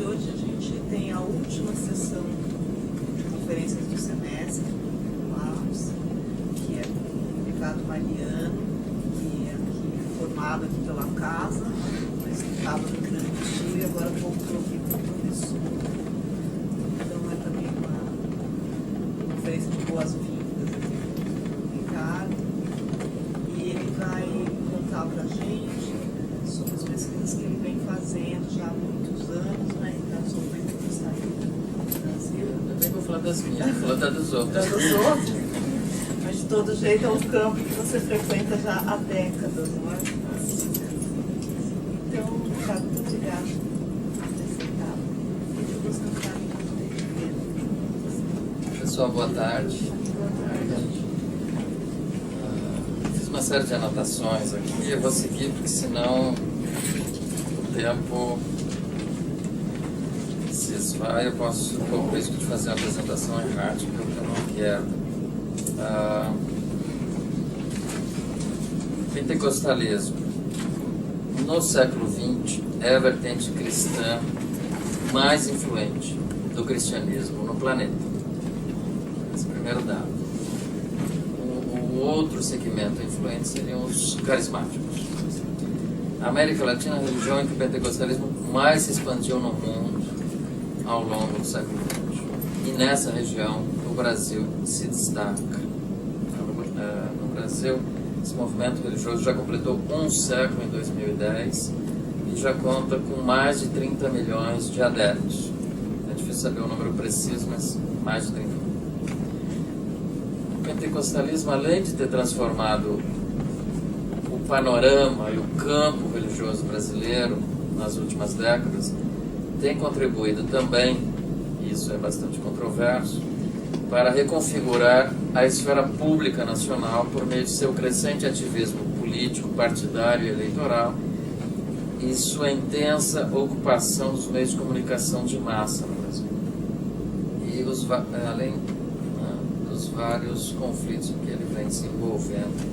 hoje a gente tem a última sessão de conferências do semestre, que é com o Ricardo Mariano, que é aqui, formado aqui pela casa, mas que estava no Rio Grande do Sul e agora voltou aqui como professor. Então é também uma conferência de boas-vindas aqui com o Ricardo. E ele vai contar para a gente sobre as pesquisas que ele vem fazendo já há muitos anos, né? Ricardo, sobre o sair do Brasil. Eu nem vou falar das minhas, vou falar dos outros. Da dos outros. Mas de todo jeito é um campo que você frequenta já há décadas, não é? Então, Ricardo, muito obrigada por ter aceitado. E de você entrar em Pessoal, boa tarde. Fiz uma série de anotações aqui, eu vou seguir porque senão o tempo se esvai, eu posso correr o risco de fazer uma apresentação errática, que eu não quero. Pentecostalismo no século XX é a vertente cristã mais influente do cristianismo no planeta. Esse é o primeiro dado. O outro segmento influente seriam os carismáticos. A América Latina é a religião em que o pentecostalismo mais se expandiu no mundo ao longo do século XX. E nessa região o Brasil se destaca. No Brasil, esse movimento religioso já completou um século em 2010 e já conta com mais de 30 milhões de adeptos. É difícil saber o número preciso, mas mais de 30 milhões. O pentecostalismo, além de ter transformado o panorama e o campo religioso brasileiro nas últimas décadas, tem contribuído também, e isso é bastante controverso, para reconfigurar a esfera pública nacional por meio de seu crescente ativismo político, partidário e eleitoral e sua intensa ocupação dos meios de comunicação de massa no Brasil. E além dos vários conflitos em que ele vem se envolvendo.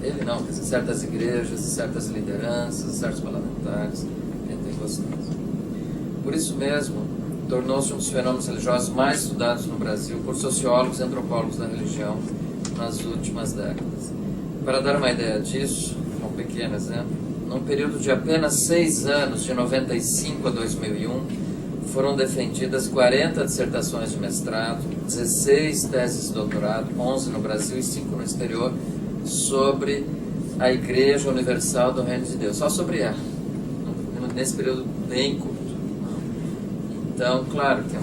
Ele não, quer dizer, certas igrejas, certas lideranças, certos parlamentares pentecostais. Por isso mesmo, tornou-se um dos fenômenos religiosos mais estudados no Brasil por sociólogos e antropólogos da religião nas últimas décadas. Para dar uma ideia disso, um pequeno exemplo, num período de apenas 6 anos, de 95 a 2001, foram defendidas 40 dissertações de mestrado, 16 teses de doutorado, 11 no Brasil e 5 no exterior, sobre a Igreja Universal do Reino de Deus, só sobre ela, nesse período bem curto. Então, claro que a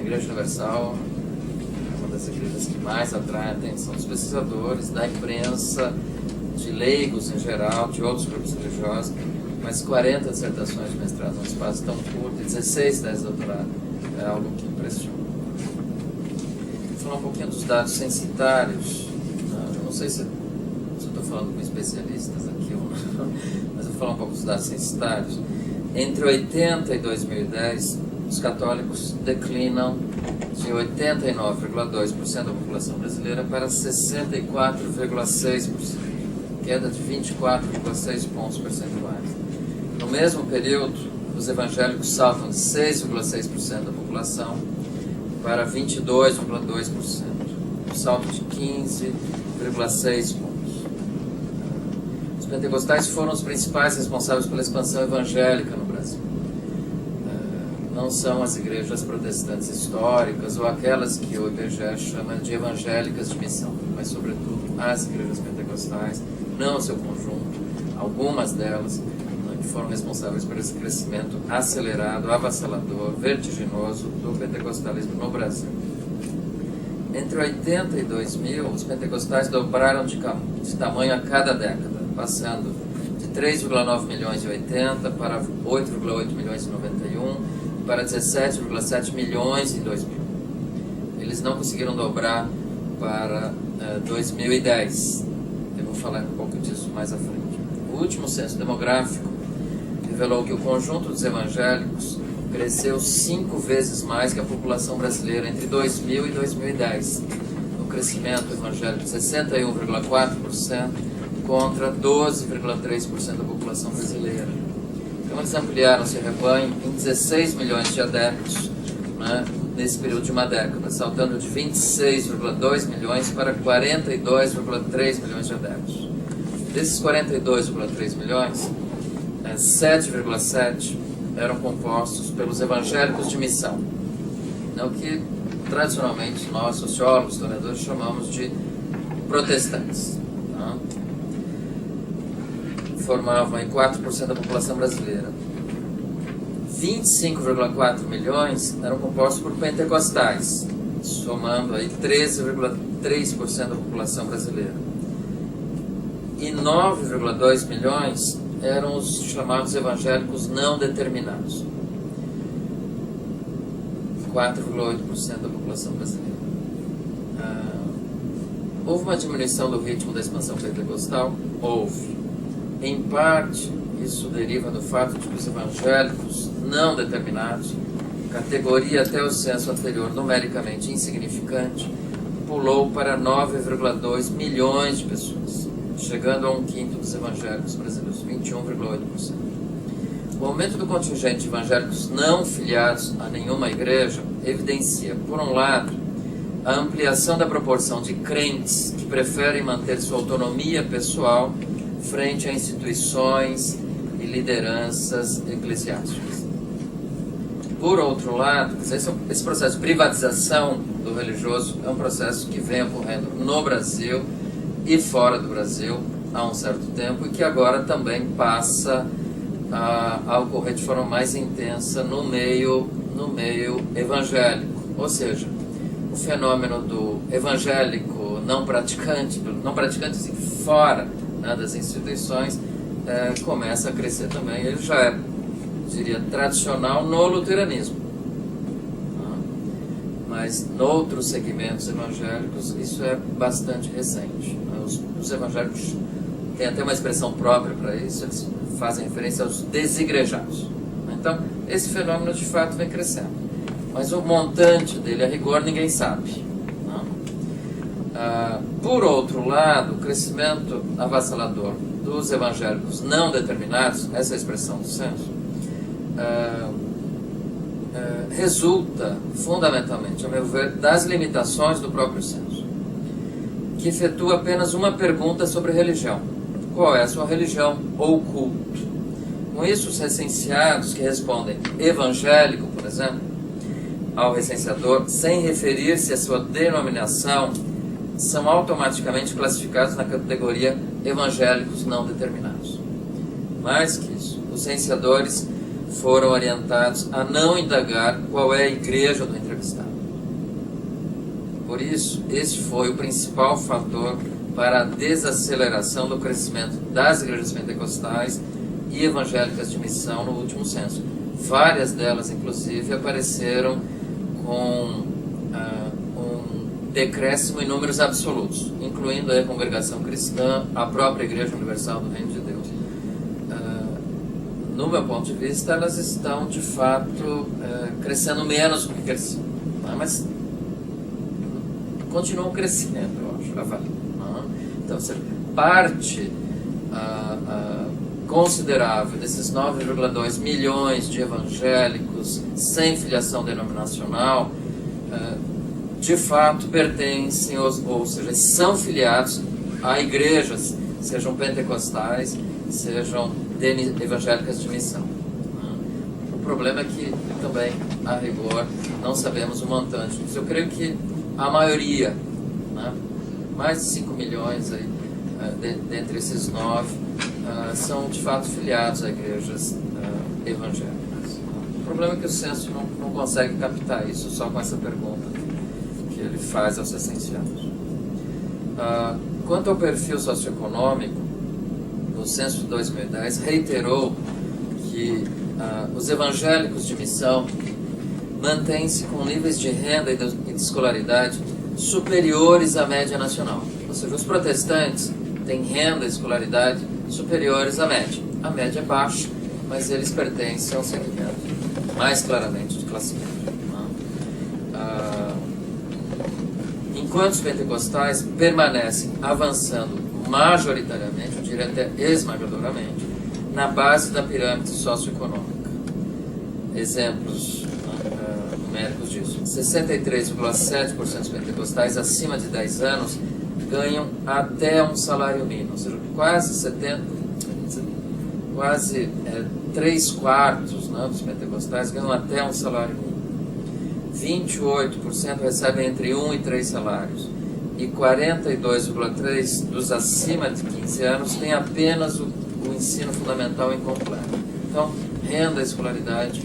Igreja Universal é uma das igrejas que mais atrai a atenção dos pesquisadores, da imprensa, de leigos em geral, de outros grupos religiosos, mas 40 dissertações de mestrado num espaço tão curto e 16 teses de doutorado é algo que impressiona. Vou falar um pouquinho dos dados censitários. Eu não sei se eu estou falando com especialistas aqui ou não, mas vou falar um pouco dos dados censitários. Entre 80 e 2010, os católicos declinam de 89,2% da população brasileira para 64,6%, queda de 24,6 pontos percentuais. No mesmo período, os evangélicos saltam de 6,6% da população para 22,2%, um salto de 15,6 pontos. Os pentecostais foram os principais responsáveis pela expansão evangélica no Brasil. Não são as igrejas protestantes históricas ou aquelas que o IBGE chama de evangélicas de missão, mas sobretudo as igrejas pentecostais, não o seu conjunto, algumas delas que foram responsáveis por esse crescimento acelerado, avassalador, vertiginoso do pentecostalismo no Brasil. Entre 80 e 2000, os pentecostais dobraram de tamanho a cada década, passando de 3,9 milhões em 80 para 8,8 milhões em 91, para 17,7 milhões em 2000. Eles não conseguiram dobrar para 2010. Eu vou falar um pouco disso mais à frente. O último censo demográfico revelou que o conjunto dos evangélicos cresceu 5 vezes mais que a população brasileira entre 2000 e 2010. O crescimento evangélico de 61,4% contra 12,3% da população brasileira. Então eles ampliaram seu rebanho em 16 milhões de adeptos, né, nesse período de uma década, saltando de 26,2 milhões para 42,3 milhões de adeptos. Desses 42,3 milhões, 7,7 eram compostos pelos evangélicos de missão, o que tradicionalmente nós, sociólogos, historiadores, chamamos de protestantes. Tá? Formavam aí 4% da população brasileira. 25,4 milhões eram compostos por pentecostais, somando aí 13,3% da população brasileira. E 9,2 milhões eram os chamados evangélicos não determinados. 4,8% da população brasileira. Houve uma diminuição do ritmo da expansão pentecostal? Houve. Em parte, isso deriva do fato de que os evangélicos não determinados, categoria até o censo anterior numericamente insignificante, pulou para 9,2 milhões de pessoas, chegando a um quinto dos evangélicos brasileiros, 21,8%. O aumento do contingente de evangélicos não filiados a nenhuma igreja evidencia, por um lado, a ampliação da proporção de crentes que preferem manter sua autonomia pessoal frente a instituições e lideranças eclesiásticas. Por outro lado, esse processo de privatização do religioso é um processo que vem ocorrendo no Brasil e fora do Brasil há um certo tempo e que agora também passa a ocorrer de forma mais intensa no meio evangélico. Ou seja, o fenômeno do evangélico não praticante assim, fora, né, das instituições, começa a crescer também. Ele já é, diria, tradicional no luteranismo. Mas, noutros segmentos evangélicos, isso é bastante recente. Os evangélicos têm até uma expressão própria para isso, eles fazem referência aos desigrejados. Então, esse fenômeno, de fato, vem crescendo. Mas o montante dele, a rigor, ninguém sabe. Por outro lado, o crescimento avassalador dos evangélicos não determinados, essa é a expressão do censo, resulta, fundamentalmente, a meu ver, das limitações do próprio censo, que efetua apenas uma pergunta sobre religião. Qual é a sua religião ou culto? Com isso, os recenseados que respondem evangélico, por exemplo, ao recenseador, sem referir-se à sua denominação, são automaticamente classificados na categoria evangélicos não determinados. Mais que isso, os censeadores foram orientados a não indagar qual é a igreja do entrevistado. Por isso, esse foi o principal fator para a desaceleração do crescimento das igrejas pentecostais e evangélicas de missão no último censo. Várias delas, inclusive, apareceram com um decréscimo em números absolutos, incluindo a Congregação Cristã, a própria Igreja Universal do Reino de Deus. No meu ponto de vista, elas estão, de fato, crescendo menos do que cresciam. Mas continuam crescendo, eu acho, avalio. Então, parte considerável desses 9,2 milhões de evangélicos sem filiação denominacional, de fato pertencem, ou seja, são filiados a igrejas, sejam pentecostais, sejam evangélicas de missão. O problema é que também, a rigor, não sabemos o montante. Eu creio que a maioria, mais de 5 milhões aí, dentre esses 9, são de fato filiados a igrejas evangélicas. O problema é que o censo não consegue captar isso só com essa pergunta que ele faz aos recenseados. Quanto ao perfil socioeconômico, o censo de 2010 reiterou que os evangélicos de missão mantêm-se com níveis de renda e de escolaridade superiores à média nacional. Ou seja, os protestantes têm renda e escolaridade superiores à média. A média é baixa, mas eles pertencem a um segmento mais claramente de classe média. Enquanto os pentecostais permanecem avançando majoritariamente, eu diria até esmagadoramente, na base da pirâmide socioeconômica. Exemplos numéricos disso. 63,7% dos pentecostais acima de 10 anos ganham até um salário mínimo, ou seja, quase 3/4, né, dos pentecostais ganham até um salário mínimo. 28% recebem entre 1 e 3 salários. E 42,3% dos acima de 15 anos têm apenas o ensino fundamental incompleto. Então, renda e escolaridade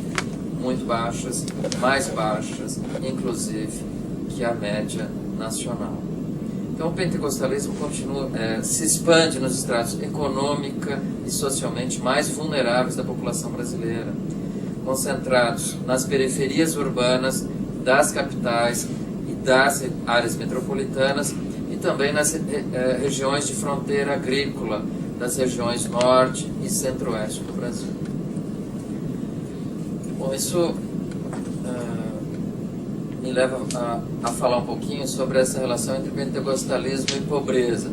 muito baixas, mais baixas, inclusive, que a média nacional. Então, o pentecostalismo continua, se expande nos estratos econômica e socialmente mais vulneráveis da população brasileira, concentrados nas periferias urbanas das capitais e das áreas metropolitanas e também nas regiões de fronteira agrícola das regiões norte e centro-oeste do Brasil. Bom, isso me leva a falar um pouquinho sobre essa relação entre pentecostalismo e pobreza.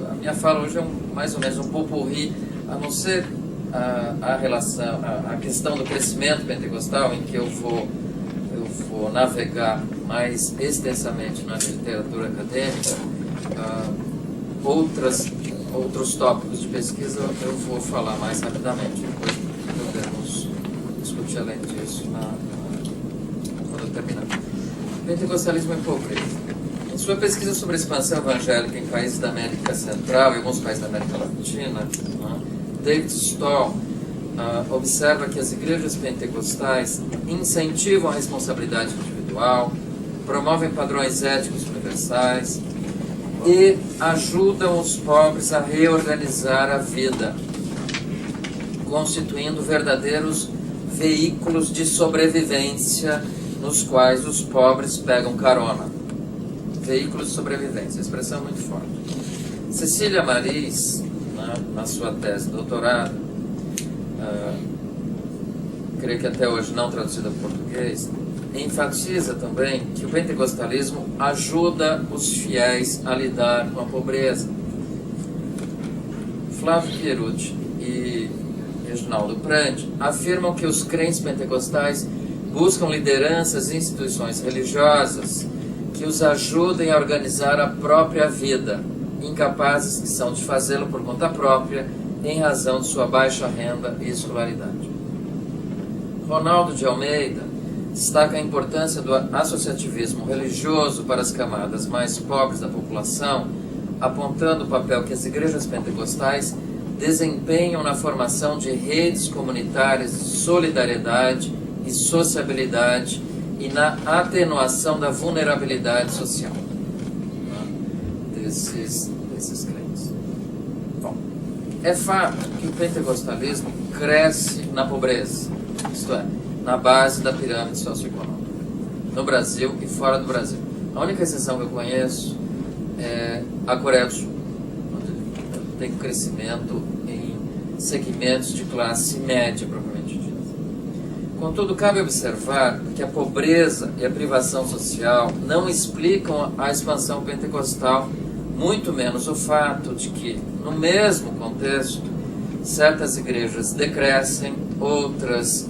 A minha fala hoje é mais ou menos um popurrí, a não ser a questão do crescimento pentecostal, em que eu vou navegar mais extensamente na literatura acadêmica. Outros tópicos de pesquisa eu vou falar mais rapidamente, depois podemos discutir além disso quando eu terminar. Pentecostalismo e pobreza. Em sua pesquisa sobre a expansão evangélica em países da América Central e alguns países da América Latina, David Stoll observa que as igrejas pentecostais incentivam a responsabilidade individual, promovem padrões éticos universais e ajudam os pobres a reorganizar a vida, constituindo verdadeiros veículos de sobrevivência nos quais os pobres pegam carona. Veículos de sobrevivência, a expressão é muito forte. Cecília Maris, na sua tese de doutorado, creio que até hoje não traduzida para português, enfatiza também que o pentecostalismo ajuda os fiéis a lidar com a pobreza. Flávio Pierucci e Reginaldo Prandi afirmam que os crentes pentecostais buscam lideranças e instituições religiosas que os ajudem a organizar a própria vida, incapazes que são de fazê-lo por conta própria, em razão de sua baixa renda e escolaridade. Ronaldo de Almeida destaca a importância do associativismo religioso para as camadas mais pobres da população, apontando o papel que as igrejas pentecostais desempenham na formação de redes comunitárias de solidariedade e sociabilidade e na atenuação da vulnerabilidade social desses crentes. Bom, é fato que o pentecostalismo cresce na pobreza, isto é, na base da pirâmide socioeconômica, no Brasil e fora do Brasil. A única exceção que eu conheço é a Coreia do Sul, onde tem crescimento em segmentos de classe média, propriamente dita. Contudo, cabe observar que a pobreza e a privação social não explicam a expansão pentecostal, muito menos o fato de que, no mesmo contexto, certas igrejas decrescem, outras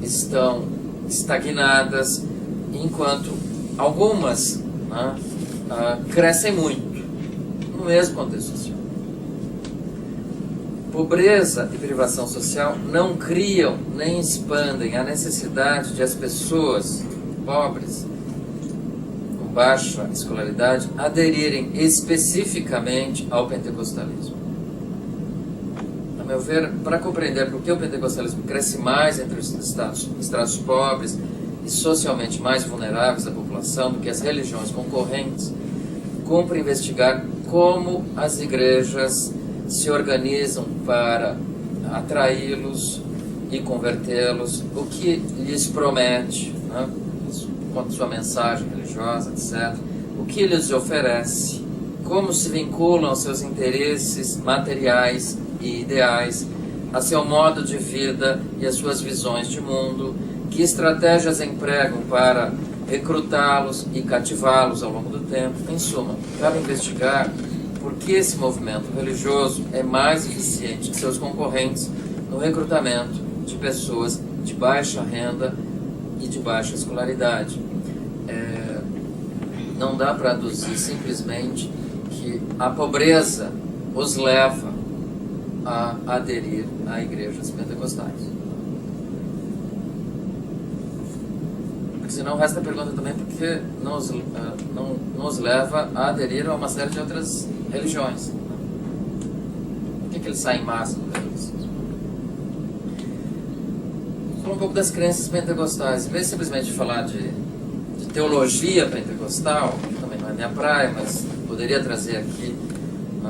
estão estagnadas, enquanto algumas crescem muito, no mesmo contexto social. Pobreza e privação social não criam nem expandem a necessidade de as pessoas pobres, com baixa escolaridade, aderirem especificamente ao pentecostalismo. A meu ver, para compreender por que o pentecostalismo cresce mais entre os estratos pobres e socialmente mais vulneráveis da população do que as religiões concorrentes, cumpre investigar como as igrejas se organizam para atraí-los e convertê-los, o que lhes promete, quanto à sua mensagem religiosa, etc., o que lhes oferece, como se vinculam aos seus interesses materiais e ideais, a seu modo de vida e às suas visões de mundo, que estratégias empregam para recrutá-los e cativá-los ao longo do tempo. Em suma, cabe investigar porque esse movimento religioso é mais eficiente que seus concorrentes no recrutamento de pessoas de baixa renda e de baixa escolaridade. Não dá para aduzir simplesmente que a pobreza os leva a aderir a igrejas pentecostais. Porque senão resta a pergunta também porque nos leva a aderir a uma série de outras religiões. Por que eles saem em massa do catolicismo? Vou falar um pouco das crenças pentecostais. Em vez de simplesmente falar de teologia pentecostal, que também não é minha praia, mas poderia trazer aqui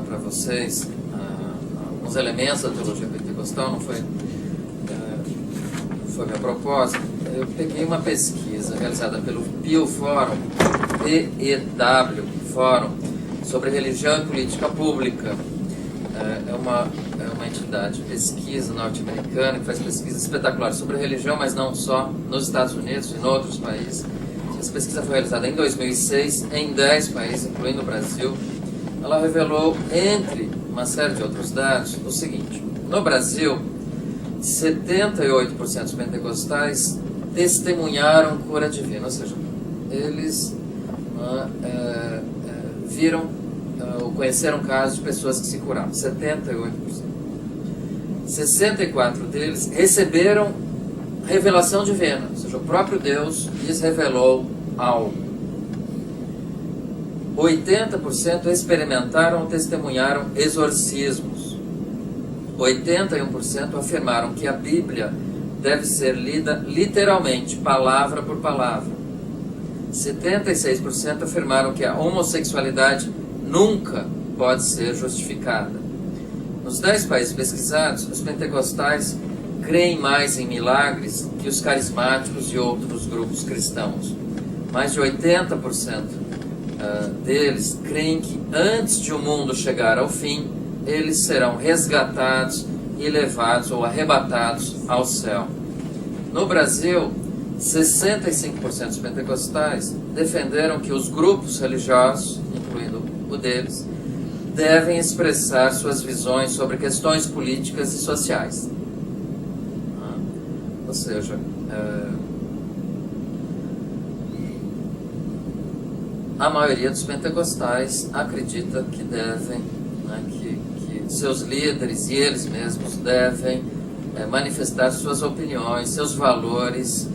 para vocês alguns elementos da teologia pentecostal, não foi meu propósito. Eu peguei uma pesquisa realizada pelo PEW Forum, PEW Forum, sobre religião e política pública. É uma entidade de pesquisa norte-americana que faz pesquisas espetaculares sobre religião, mas não só nos Estados Unidos e em outros países. Essa pesquisa foi realizada em 2006 em 10 países, incluindo o Brasil. Ela revelou, entre uma série de outros dados, o seguinte: no Brasil, 78% dos pentecostais testemunharam cura divina, ou seja, eles viram ou conheceram casos de pessoas que se curaram. 78%. 64% deles receberam revelação divina, ou seja, o próprio Deus lhes revelou algo. 80% experimentaram ou testemunharam exorcismos. 81% afirmaram que a Bíblia deve ser lida literalmente, palavra por palavra. 76% afirmaram que a homossexualidade nunca pode ser justificada. Nos 10 países pesquisados, os pentecostais creem mais em milagres que os carismáticos e outros grupos cristãos. Mais de 80% deles creem que antes de o mundo chegar ao fim, eles serão resgatados e levados ou arrebatados ao céu. No Brasil, 65% dos pentecostais defenderam que os grupos religiosos, incluindo o deles, devem expressar suas visões sobre questões políticas e sociais. Ou seja, a maioria dos pentecostais acredita que devem, que seus líderes e eles mesmos devem manifestar suas opiniões, seus valores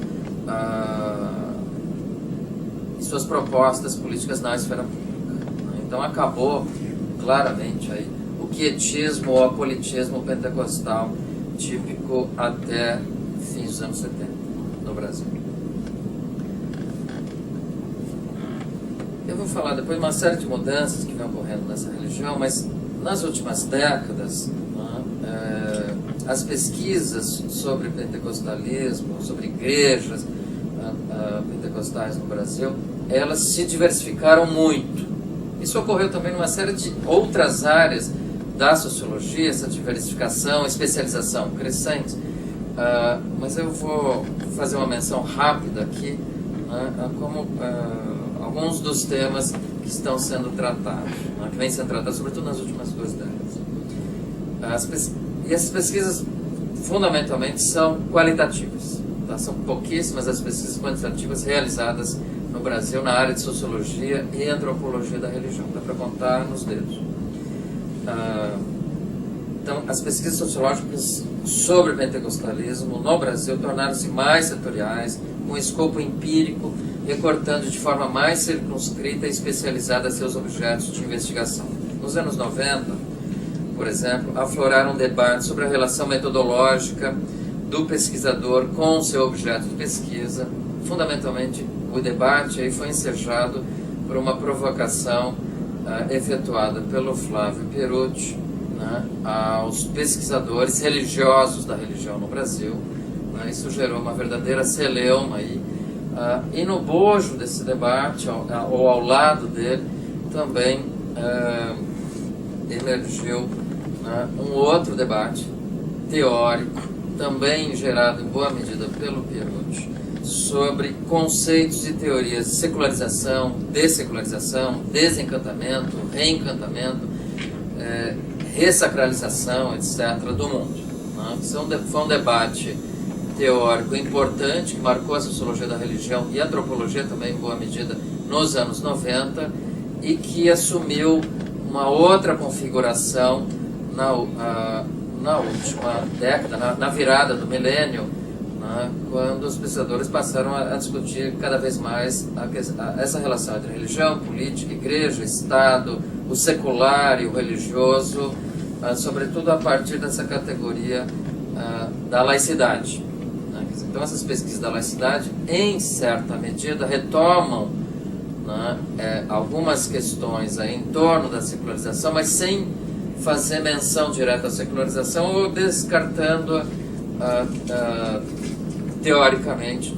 e suas propostas políticas na esfera pública. Então acabou claramente aí o quietismo ou apolitismo pentecostal típico até fins dos anos 70 no Brasil. Eu vou falar depois de uma série de mudanças que vão ocorrendo nessa religião, mas nas últimas décadas, as pesquisas sobre pentecostalismo, sobre igrejas pentecostais no Brasil, elas se diversificaram muito. Isso ocorreu também numa série de outras áreas da sociologia, essa diversificação, especialização crescente. Mas eu vou fazer uma menção rápida aqui, como alguns dos temas que estão sendo tratados, que vêm sendo tratados, sobretudo nas últimas 2 décadas. E essas pesquisas, fundamentalmente, são qualitativas. Tá? São pouquíssimas as pesquisas quantitativas realizadas no Brasil na área de sociologia e antropologia da religião. Dá para contar nos dedos. Então, as pesquisas sociológicas sobre o pentecostalismo no Brasil tornaram-se mais setoriais, com escopo empírico, recortando de forma mais circunscrita e especializada seus objetos de investigação. Nos anos 90, por exemplo, afloraram debates sobre a relação metodológica do pesquisador com o seu objeto de pesquisa. Fundamentalmente, o debate aí foi ensejado por uma provocação efetuada pelo Flávio Perucci, aos pesquisadores religiosos da religião no Brasil. Isso gerou uma verdadeira celeuma aí. E no bojo desse debate, ou ao lado dele, também emergiu um outro debate teórico, também gerado em boa medida pelo Perucci, sobre conceitos e teorias de secularização, dessecularização, desencantamento, reencantamento, ressacralização, etc., do mundo. Né? Foi um debate teórico importante que marcou a sociologia da religião e a antropologia também, em boa medida, nos anos 90, e que assumiu uma outra configuração na última década, na virada do milênio, né, quando os pesquisadores passaram a discutir cada vez mais essa relação entre religião, política, igreja, Estado, o secular e o religioso, sobretudo a partir dessa categoria da laicidade. Né? Então, essas pesquisas da laicidade, em certa medida, retomam, né, algumas questões em torno da secularização, mas sem fazer menção direta à secularização ou descartando teoricamente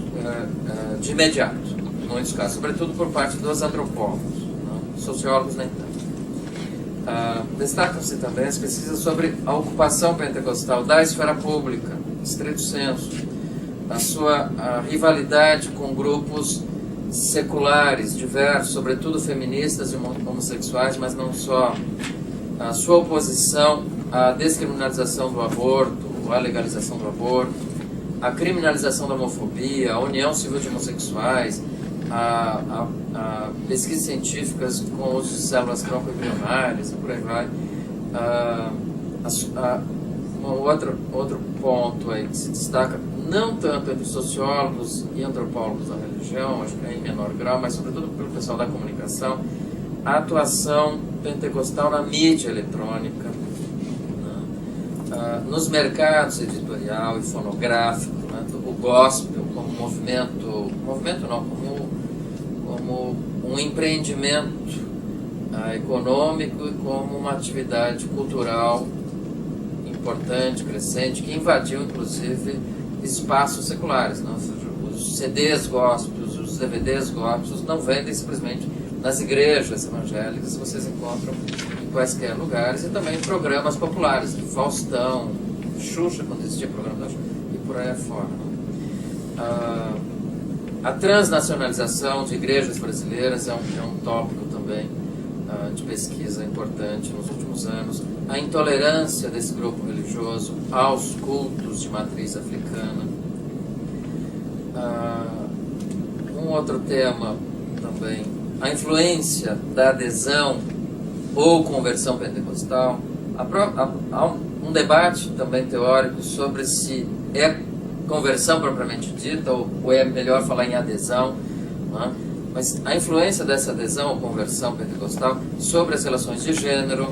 de imediato, em muitos casos, sobretudo por parte dos antropólogos, né? Sociólogos nem tanto. Destacam-se também as pesquisas sobre a ocupação pentecostal da esfera pública, estrito senso, a sua rivalidade com grupos seculares, diversos, sobretudo feministas e homossexuais, mas não só, a sua oposição à descriminalização do aborto, à legalização do aborto, a criminalização da homofobia, a união civil de homossexuais, a pesquisas científicas com o uso de células tronco-embrionárias e por aí vai. Outro ponto aí que se destaca, não tanto entre sociólogos e antropólogos da religião, acho que é em menor grau, mas sobretudo pelo pessoal da comunicação, a atuação pentecostal na mídia eletrônica, né? Nos mercados editorial e fonográfico, né? O gospel como movimento não, como um empreendimento econômico e como uma atividade cultural importante, crescente, que invadiu inclusive espaços seculares, né? Ou seja, os CDs gospels, os DVDs gospels não vendem simplesmente nas igrejas evangélicas, vocês encontram em quaisquer lugares, e também programas populares, Faustão, Xuxa, quando existia programa da Xuxa, e por aí afora. A transnacionalização de igrejas brasileiras é um tópico também de pesquisa importante nos últimos anos. A intolerância desse grupo religioso aos cultos de matriz africana. Um outro tema também, a influência da adesão ou conversão pentecostal. Há um debate também teórico sobre se é conversão propriamente dita ou é melhor falar em adesão, né? Mas a influência dessa adesão ou conversão pentecostal sobre as relações de gênero,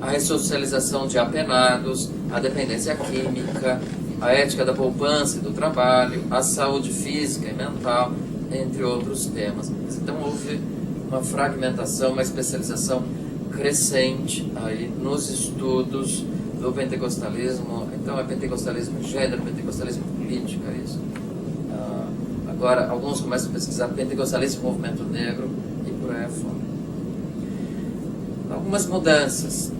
a ressocialização de apenados, a dependência química, a ética da poupança e do trabalho, a saúde física e mental, entre outros temas. Então houve uma fragmentação, uma especialização crescente aí nos estudos do pentecostalismo. Então é pentecostalismo em gênero, pentecostalismo política, isso. Agora alguns começam a pesquisar pentecostalismo e movimento negro e por aí afora. Algumas mudanças.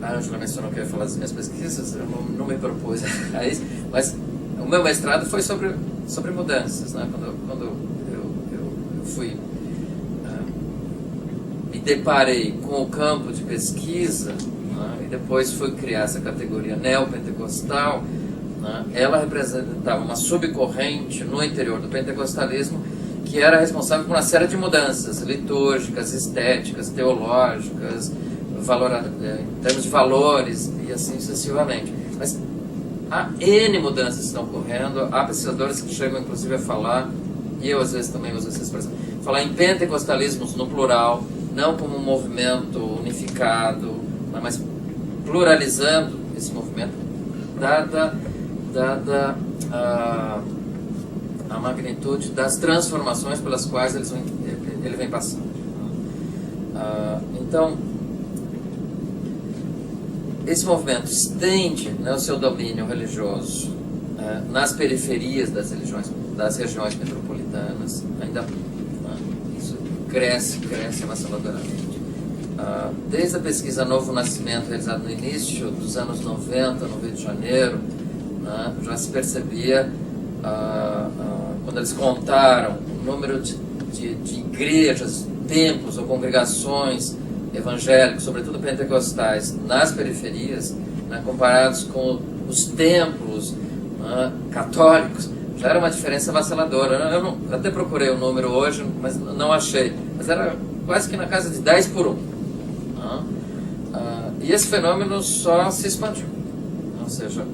A Ângela mencionou que eu ia falar das minhas pesquisas, eu não me propus a isso, mas o meu mestrado foi sobre mudanças, né? Quando eu fui, me deparei com o campo de pesquisa, né? E depois fui criar essa categoria neopentecostal, né? Ela representava uma subcorrente no interior do pentecostalismo que era responsável por uma série de mudanças litúrgicas, estéticas, teológicas, em termos de valores e assim sucessivamente. Mas há N mudanças que estão ocorrendo, há pesquisadores que chegam inclusive a falar, e eu às vezes também uso essa expressão, falar em pentecostalismos no plural, não como um movimento unificado, mas pluralizando esse movimento, dada a magnitude das transformações pelas quais ele vem passando. Então, esse movimento estende, né, o seu domínio religioso nas periferias das regiões metropolitanas, ainda isso cresce avassaladoramente. Desde a pesquisa Novo Nascimento, realizada no início dos anos 90, no Rio de Janeiro, né, já se percebia, quando eles contaram o número de igrejas templos ou congregações evangélicos, sobretudo pentecostais, nas periferias, né, comparados com os templos católicos, já era uma diferença avassaladora. Eu até procurei o número hoje, mas não achei. Mas era quase que na casa de 10 por 1. E esse fenômeno só se expandiu. Ou seja,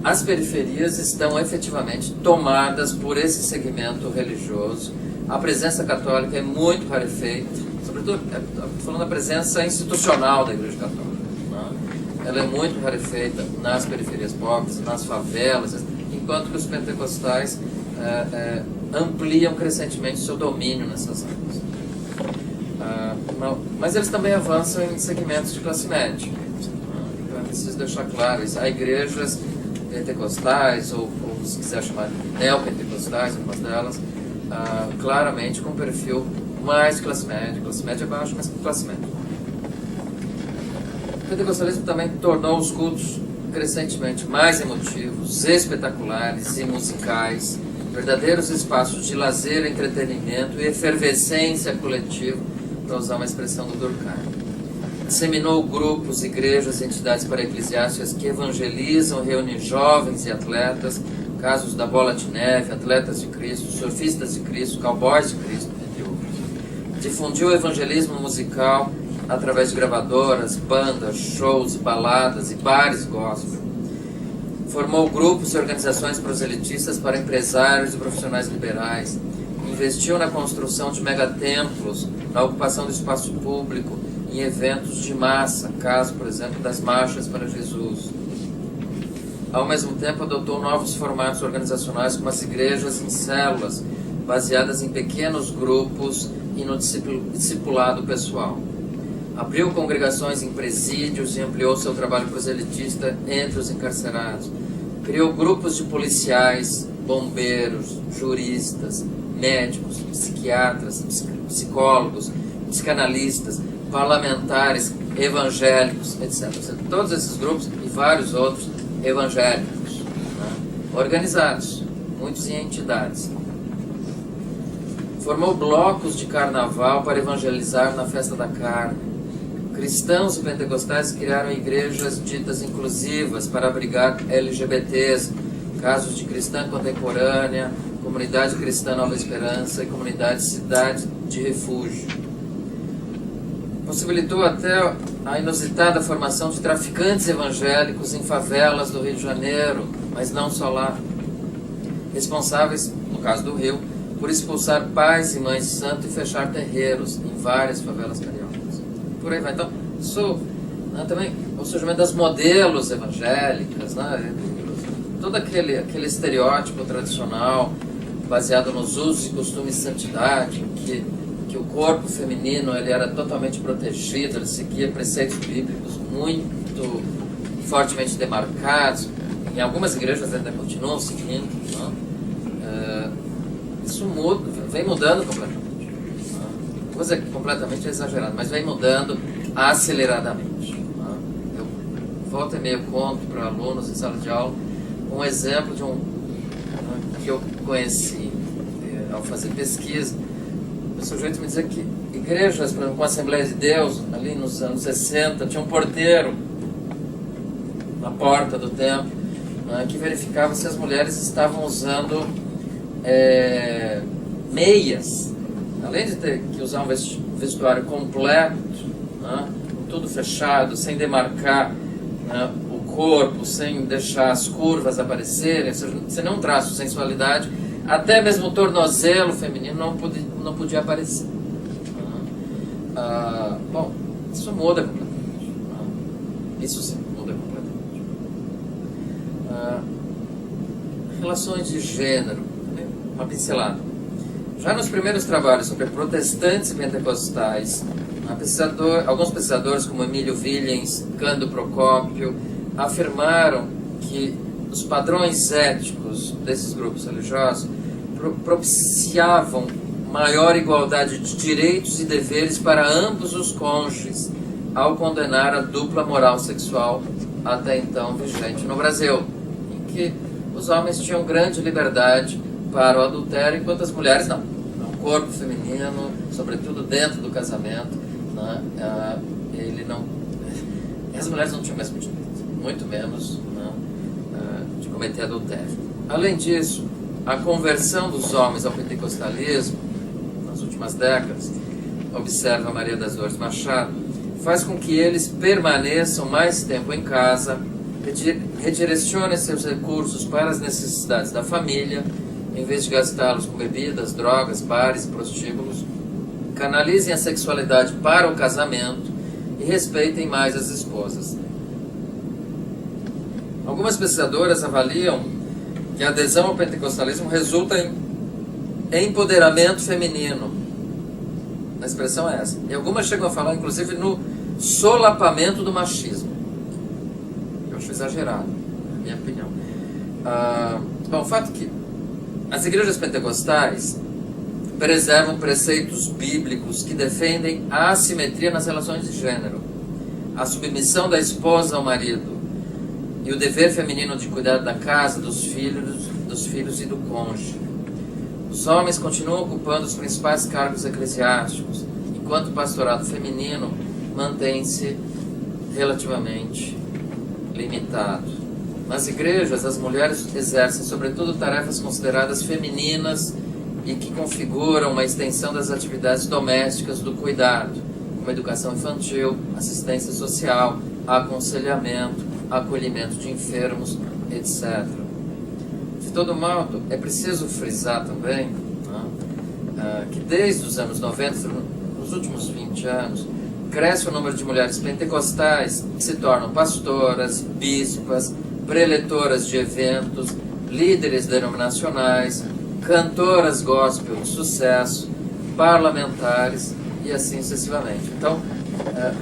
as periferias estão efetivamente tomadas por esse segmento religioso. A presença católica é muito rarefeita, sobretudo, estou falando da presença institucional da Igreja Católica. Ela é muito rarefeita nas periferias pobres, nas favelas, enquanto que os pentecostais ampliam crescentemente seu domínio nessas áreas. Mas eles também avançam em segmentos de classe média. Então é preciso deixar claro isso. Há igrejas pentecostais, ou se quiser chamar de neopentecostais, algumas delas, claramente com perfil mais classe média baixa, mas classe média. O pentecostalismo também tornou os cultos crescentemente mais emotivos, espetaculares e musicais, verdadeiros espaços de lazer, entretenimento e efervescência coletiva, para usar uma expressão do Durkheim. Disseminou grupos, igrejas e entidades para-eclesiásticas que evangelizam, reúnem jovens e atletas, casos da Bola de Neve, Atletas de Cristo, Surfistas de Cristo, Cowboys de Cristo, entre outros. Difundiu o evangelismo musical através de gravadoras, bandas, shows, baladas e bares gospel. Formou grupos e organizações proselitistas para empresários e profissionais liberais. Investiu na construção de megatemplos, na ocupação do espaço público, em eventos de massa, caso, por exemplo, das marchas para Jesus. Ao mesmo tempo, adotou novos formatos organizacionais, como as igrejas em células, baseadas em pequenos grupos e no discipulado pessoal. Abriu congregações em presídios e ampliou seu trabalho proselitista entre os encarcerados. Criou grupos de policiais, bombeiros, juristas, médicos, psiquiatras, psicólogos, psicanalistas, parlamentares, evangélicos, etc. Todos esses grupos e vários outros evangélicos, organizados, muitos em entidades. Formou blocos de carnaval para evangelizar na festa da carne. Cristãos e pentecostais criaram igrejas ditas inclusivas para abrigar LGBTs, casos de cristã contemporânea, comunidade cristã Nova Esperança e comunidade Cidade de Refúgio. Possibilitou até a inusitada formação de traficantes evangélicos em favelas do Rio de Janeiro, mas não só lá. Responsáveis, no caso do Rio, por expulsar pais e mães de santo e fechar terreiros em várias favelas cariocas. Por aí vai. Então, isso também o surgimento das modelos evangélicas, todo aquele estereótipo tradicional baseado nos usos e costumes de santidade, que o corpo feminino ele era totalmente protegido, ele seguia preceitos bíblicos muito fortemente demarcados. Em algumas igrejas ainda continuam seguindo. Isso vem mudando completamente. Coisa completamente exagerada, mas vem mudando aceleradamente. Eu volta e meia conto para alunos em sala de aula um exemplo de que eu conheci ao fazer pesquisa. O sujeito me dizia que igrejas, por exemplo, com a Assembleia de Deus, ali nos anos 60, tinha um porteiro na porta do templo que verificava se as mulheres estavam usando meias, além de ter que usar um vestuário completo, tudo fechado, sem demarcar o corpo, sem deixar as curvas aparecerem, sem nenhum traço de sensualidade, até mesmo o tornozelo feminino não podia aparecer. Bom, isso muda completamente. Isso sim, muda completamente. Relações de gênero, uma pincelada. Já nos primeiros trabalhos sobre protestantes e pentecostais, alguns pesquisadores como Emílio Villens, Cândido Procópio, afirmaram que os padrões éticos desses grupos religiosos propiciavam maior igualdade de direitos e deveres para ambos os cônjuges, ao condenar a dupla moral sexual até então vigente no Brasil, em que os homens tinham grande liberdade para o adultério, enquanto as mulheres não. O corpo feminino, sobretudo dentro do casamento, né, ele não... As mulheres não tinham o mesmo direito, muito menos, né, de cometer adultério. Além disso, a conversão dos homens ao pentecostalismo, nas últimas décadas, observa Maria das Dores Machado, faz com que eles permaneçam mais tempo em casa, redirecionem seus recursos para as necessidades da família, em vez de gastá-los com bebidas, drogas, bares e prostíbulos, canalizem a sexualidade para o casamento e respeitem mais as esposas. Algumas pesquisadoras avaliam que a adesão ao pentecostalismo resulta em empoderamento feminino. A expressão é essa. E algumas chegam a falar, inclusive, no solapamento do machismo. Eu acho exagerado, na minha opinião. Bom, o fato é que as igrejas pentecostais preservam preceitos bíblicos que defendem a assimetria nas relações de gênero, a submissão da esposa ao marido e o dever feminino de cuidar da casa, dos filhos e do cônjuge. Os homens continuam ocupando os principais cargos eclesiásticos, enquanto o pastorado feminino mantém-se relativamente limitado. Nas igrejas, as mulheres exercem, sobretudo, tarefas consideradas femininas e que configuram uma extensão das atividades domésticas do cuidado, como educação infantil, assistência social, aconselhamento, acolhimento de enfermos, etc. De todo modo, é preciso frisar também, né, que desde os anos 90, nos últimos 20 anos, cresce o número de mulheres pentecostais que se tornam pastoras, bispas, preletoras de eventos, líderes denominacionais, cantoras gospel de sucesso, parlamentares e assim sucessivamente. Então,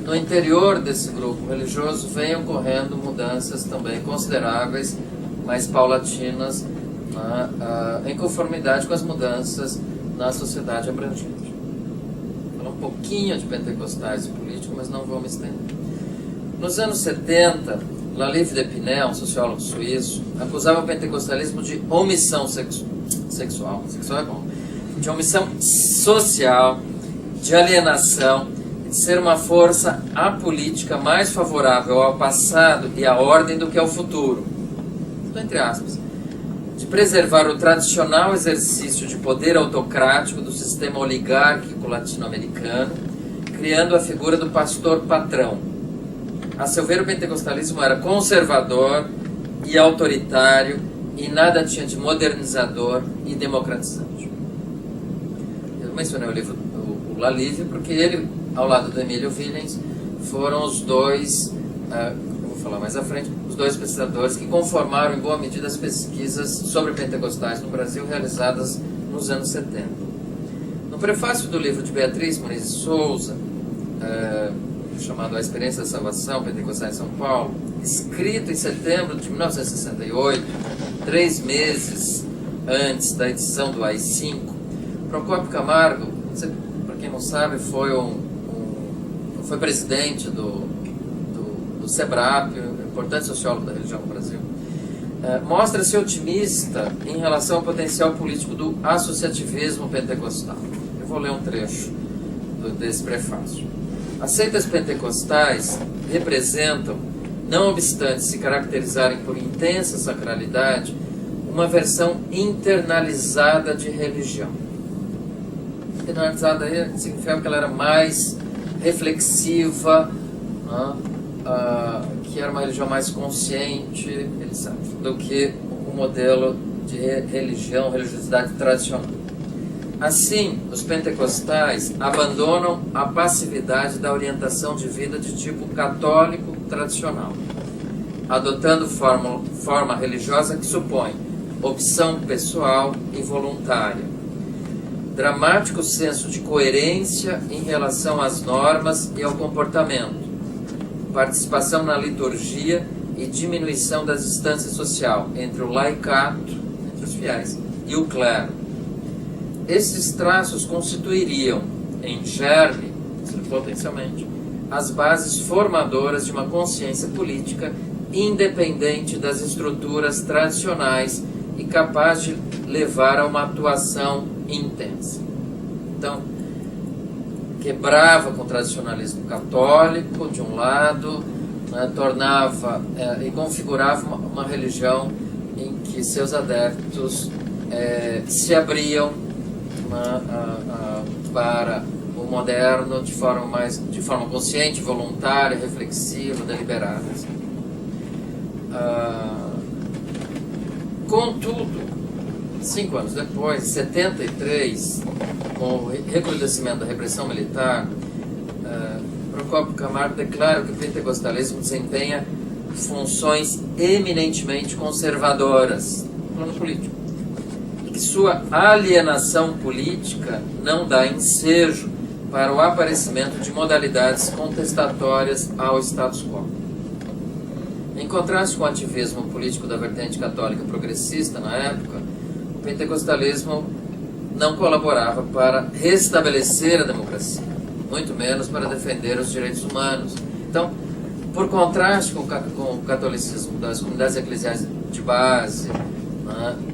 no interior desse grupo religioso vem ocorrendo mudanças também consideráveis, mas paulatinas, em conformidade com as mudanças na sociedade abrangente. Vou falar um pouquinho de pentecostais e político, mas não vou me estender. Nos anos 70, Lalif de Pinel, um sociólogo suíço, acusava o pentecostalismo de omissão sexual é bom, de omissão social, de alienação, de ser uma força apolítica mais favorável ao passado e à ordem do que ao futuro. Entre aspas. De preservar o tradicional exercício de poder autocrático do sistema oligárquico latino-americano, criando a figura do pastor patrão. A seu ver, o pentecostalismo era conservador e autoritário e nada tinha de modernizador e democratizante. Eu mencionei o livro o Lalif porque ele, ao lado do Emílio Willens, foram os dois, eu vou falar mais à frente, os dois pesquisadores que conformaram em boa medida as pesquisas sobre pentecostais no Brasil realizadas nos anos 70. No prefácio do livro de Beatriz Muniz de Souza, chamado A Experiência da Salvação, Pentecostais em São Paulo, escrito em setembro de 1968, 3 meses antes da edição do AI-5, Procópio Camargo, para quem não sabe, foi presidente do SEBRAP, um importante sociólogo da religião no Brasil, mostra-se otimista em relação ao potencial político do associativismo pentecostal. Eu vou ler um trecho desse prefácio. As seitas pentecostais representam, não obstante se caracterizarem por intensa sacralidade, uma versão internalizada de religião. Internalizada aí significa que ela era mais reflexiva, que era uma religião mais consciente, etc., do que o modelo de religiosidade tradicional. Assim, os pentecostais abandonam a passividade da orientação de vida de tipo católico tradicional, adotando forma religiosa que supõe opção pessoal e voluntária, dramático senso de coerência em relação às normas e ao comportamento, participação na liturgia e diminuição da distância social entre o laicato, entre os fiéis, e o clero. Esses traços constituiriam, em germe, potencialmente, as bases formadoras de uma consciência política independente das estruturas tradicionais e capaz de levar a uma atuação intensa. Então, quebrava com o tradicionalismo católico, de um lado, tornava e configurava uma religião em que seus adeptos se abriam para o moderno de forma consciente, voluntária, reflexiva, deliberada. Contudo, 5 anos depois, em 73, com o recrudescimento da repressão militar, Procópio Camargo declara que o pentecostalismo desempenha funções eminentemente conservadoras no plano político e que sua alienação política não dá ensejo para o aparecimento de modalidades contestatórias ao status quo. Em contraste com o ativismo político da vertente católica progressista na época, o pentecostalismo não colaborava para restabelecer a democracia, muito menos para defender os direitos humanos. Então, por contraste com o catolicismo das comunidades eclesiais de base,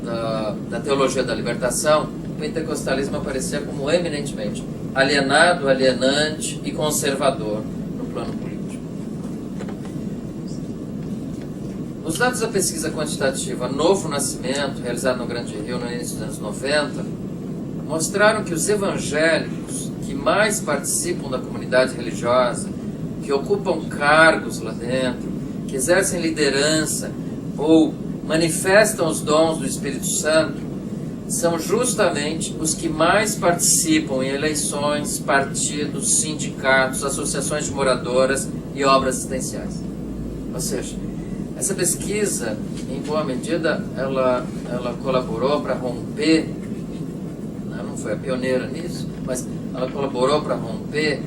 da teologia da libertação, o pentecostalismo aparecia como eminentemente alienado, alienante e conservador no plano político. Os dados da pesquisa quantitativa Novo Nascimento, realizada no Grande Rio no início dos anos 90, mostraram que os evangélicos que mais participam da comunidade religiosa, que ocupam cargos lá dentro, que exercem liderança ou manifestam os dons do Espírito Santo, são justamente os que mais participam em eleições, partidos, sindicatos, associações de moradoras e obras assistenciais. Ou seja, essa pesquisa, em boa medida, ela colaborou para romper, não foi a pioneira nisso, mas ela colaborou para romper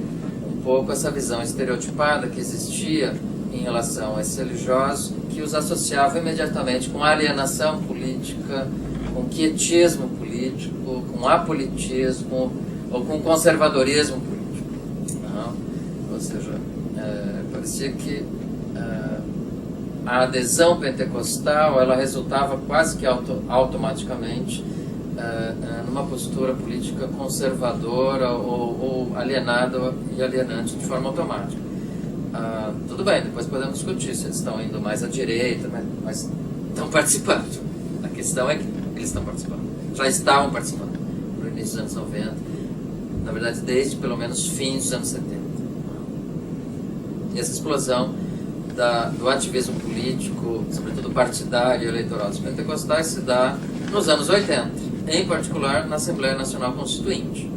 um pouco essa visão estereotipada que existia em relação a esses religiosos, que os associava imediatamente com alienação política, com quietismo político, com apolitismo ou com conservadorismo político. Não? Ou seja, parecia que a adesão pentecostal ela resultava quase que automaticamente numa postura política conservadora ou alienada e alienante de forma automática. Tudo bem, depois podemos discutir se eles estão indo mais à direita, mas estão participando. A questão é que eles estão participando. Já estavam participando no início dos anos 90, na verdade desde pelo menos fins dos anos 70. E essa explosão do ativismo político, sobretudo partidário e eleitoral dos pentecostais, se dá nos anos 80, em particular na Assembleia Nacional Constituinte.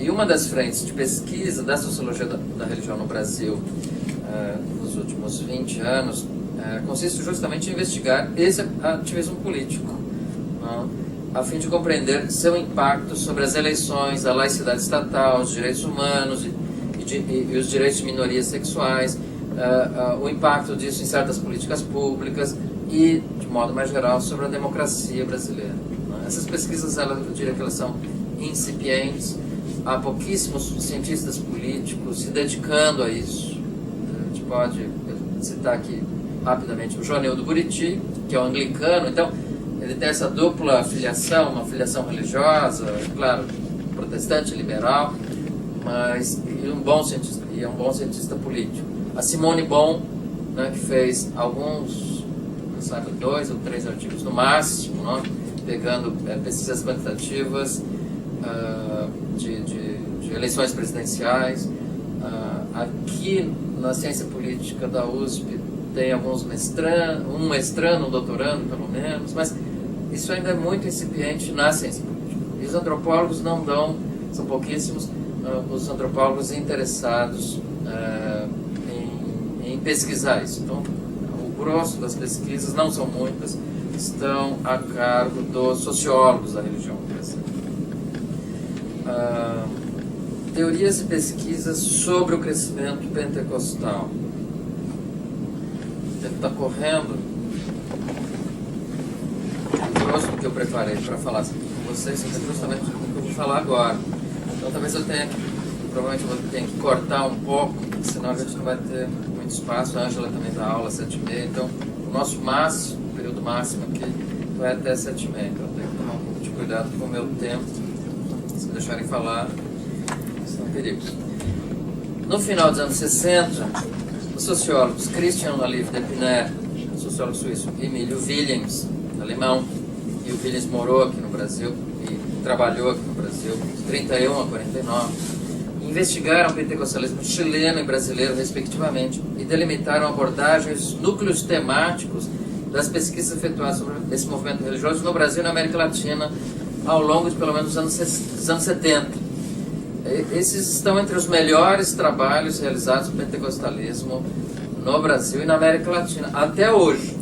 E uma das frentes de pesquisa da sociologia da religião no Brasil nos últimos 20 anos consiste justamente em investigar esse ativismo político, a fim de compreender seu impacto sobre as eleições, a laicidade estatal, os direitos humanos e os direitos de minorias sexuais, o impacto disso em certas políticas públicas e, de modo mais geral, sobre a democracia brasileira. Essas pesquisas, eu diria que elas são incipientes, há pouquíssimos cientistas políticos se dedicando a isso. A gente pode citar aqui rapidamente o Joanildo Buriti, que é um anglicano, então ele tem essa dupla filiação, uma filiação religiosa, claro, protestante, liberal, mas é um bom cientista político. A Simone Bon, que fez alguns, sabe, 2 ou 3 artigos no máximo, pegando pesquisas quantitativas de eleições presidenciais. Aqui na ciência política da USP tem alguns um mestrando, um doutorando pelo menos, mas isso ainda é muito incipiente na ciência política. E os antropólogos não dão, são pouquíssimos, os antropólogos interessados em pesquisar isso. Então, o grosso das pesquisas, não são muitas, estão a cargo dos sociólogos da religião brasileira. Teorias e pesquisas sobre o crescimento pentecostal. O tempo está correndo. O grosso do que eu preparei para falar com vocês é justamente o que eu vou falar agora. Então talvez provavelmente eu tenha que cortar um pouco senão a gente não vai ter muito espaço. A Ângela também dá aula às 7h30, então o nosso máximo, o período máximo aqui vai até 7h30. Então eu tenho que tomar um pouco de cuidado com o meu tempo. Se me deixarem falar, isso é um perigo. No final dos anos 60, os sociólogos Christian Lalif d'Epinay, sociólogo suíço, e Emílio Williams, alemão, e o Williams morou aqui no Brasil e trabalhou aqui no Brasil, de 31 a 49, investigaram o pentecostalismo chileno e brasileiro, respectivamente, e delimitaram abordagens, núcleos temáticos das pesquisas efetuadas sobre esse movimento religioso no Brasil e na América Latina ao longo de pelo menos os anos 70. Esses estão entre os melhores trabalhos realizados no pentecostalismo no Brasil e na América Latina, até hoje.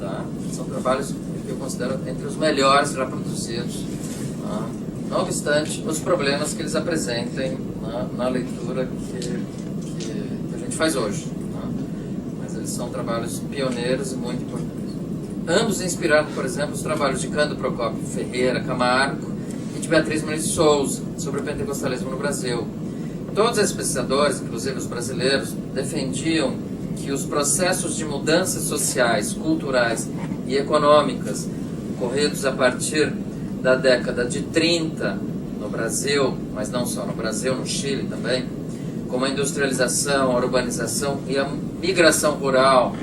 Tá? São trabalhos que eu considero entre os melhores já produzidos. Tá? Não obstante os problemas que eles apresentem na leitura que a gente faz hoje. Tá? Mas eles são trabalhos pioneiros e muito importantes. Ambos inspiraram, por exemplo, os trabalhos de Cândido Procópio Ferreira Camargo e de Beatriz Muniz de Souza sobre o pentecostalismo no Brasil. Todos esses pesquisadores, inclusive os brasileiros, defendiam que os processos de mudanças sociais, culturais e econômicas ocorridos a partir da década de 30 no Brasil, mas não só no Brasil, no Chile também, como a industrialização, a urbanização e a migração rural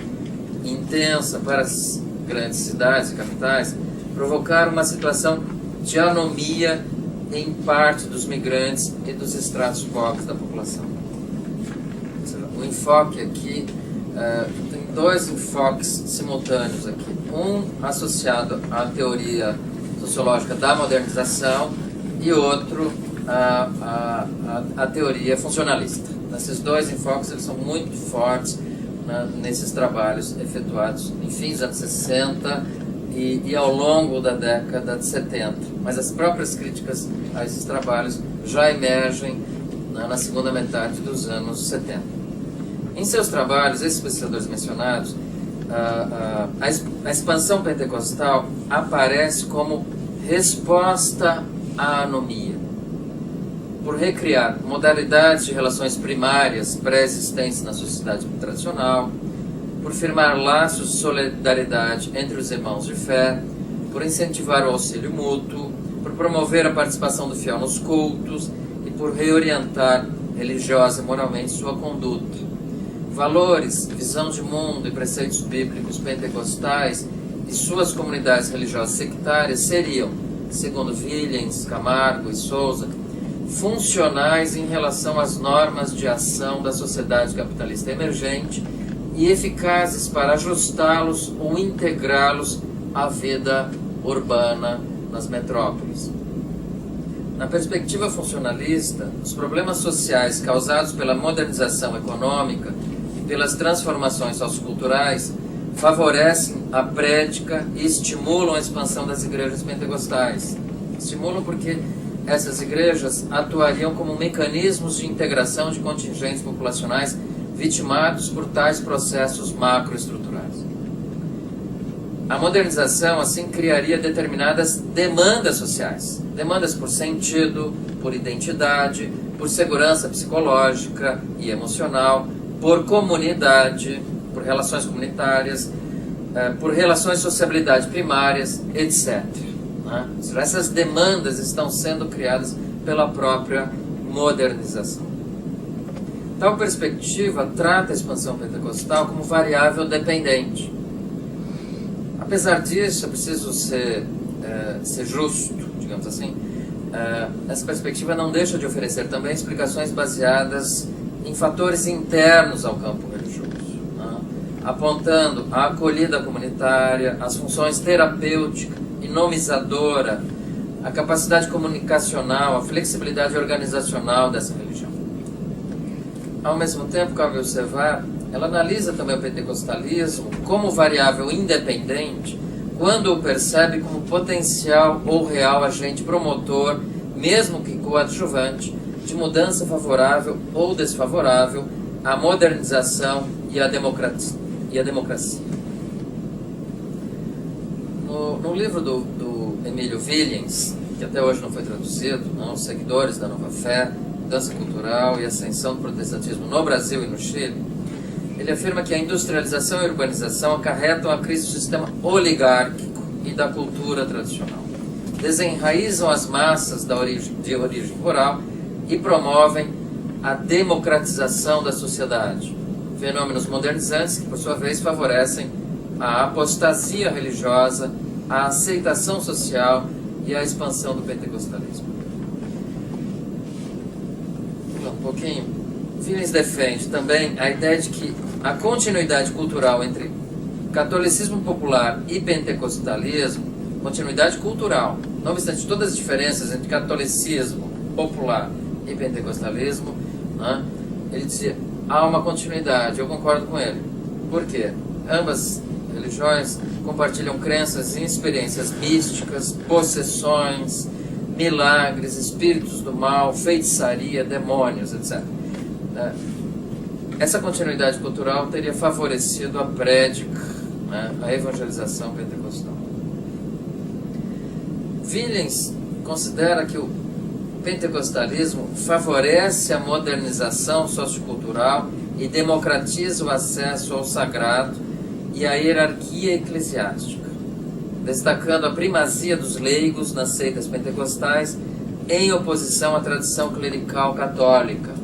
intensa para as grandes cidades e capitais, provocaram uma situação de anomia em parte dos migrantes e dos estratos pobres da população. O enfoque aqui, tem dois enfoques simultâneos aqui. Um associado à teoria sociológica da modernização e outro à teoria funcionalista. Esses dois enfoques eles são muito fortes nesses trabalhos efetuados em fins dos anos 60 e ao longo da década de 70. Mas as próprias críticas a esses trabalhos já emergem na segunda metade dos anos 70. Em seus trabalhos, esses pesquisadores mencionados, a expansão pentecostal aparece como resposta à anomia, por recriar modalidades de relações primárias pré-existentes na sociedade tradicional, por firmar laços de solidariedade entre os irmãos de fé, por incentivar o auxílio mútuo, por promover a participação do fiel nos cultos e por reorientar religiosa e moralmente sua conduta. Valores, visão de mundo e preceitos bíblicos pentecostais e suas comunidades religiosas sectárias seriam, segundo Williams, Camargo e Souza, funcionais em relação às normas de ação da sociedade capitalista emergente e eficazes para ajustá-los ou integrá-los à vida urbana nas metrópoles. Na perspectiva funcionalista, os problemas sociais causados pela modernização econômica e pelas transformações socioculturais favorecem a prédica e estimulam a expansão das igrejas pentecostais. Estimulam porque essas igrejas atuariam como mecanismos de integração de contingentes populacionais vitimados por tais processos macroestruturais. A modernização, assim, criaria determinadas demandas sociais. Demandas por sentido, por identidade, por segurança psicológica e emocional, por comunidade, por relações comunitárias, por relações de sociabilidade primárias, etc. Essas demandas estão sendo criadas pela própria modernização. Tal perspectiva trata a expansão pentecostal como variável dependente. Apesar disso, é preciso ser justo, digamos assim. Essa perspectiva não deixa de oferecer também explicações baseadas em fatores internos ao campo religioso, apontando a acolhida comunitária, as funções terapêutica e nomizadora, a capacidade comunicacional, a flexibilidade organizacional dessa religião. Ao mesmo tempo, cabe observar, ela analisa também o pentecostalismo como variável independente quando o percebe como potencial ou real agente promotor, mesmo que coadjuvante, de mudança favorável ou desfavorável à modernização e à democracia. No livro do Emílio Williams, que até hoje não foi traduzido, Os Seguidores da Nova Fé, mudança cultural e ascensão do protestantismo no Brasil e no Chile, ele afirma que a industrialização e a urbanização acarretam a crise do sistema oligárquico e da cultura tradicional, desenraizam as massas de origem rural e promovem a democratização da sociedade, fenômenos modernizantes que, por sua vez, favorecem a apostasia religiosa, a aceitação social e a expansão do pentecostalismo. Um pouquinho. Villens defende também a ideia de que a continuidade cultural entre catolicismo popular e pentecostalismo, continuidade cultural, não obstante todas as diferenças entre catolicismo popular e pentecostalismo, né, ele dizia, há uma continuidade, eu concordo com ele. Por quê? Ambas religiões compartilham crenças e experiências místicas, possessões, milagres, espíritos do mal, feitiçaria, demônios, etc. Essa continuidade cultural teria favorecido a prédica, né, a evangelização pentecostal. Villens considera que o pentecostalismo favorece a modernização sociocultural e democratiza o acesso ao sagrado e à hierarquia eclesiástica, destacando a primazia dos leigos nas seitas pentecostais em oposição à tradição clerical católica.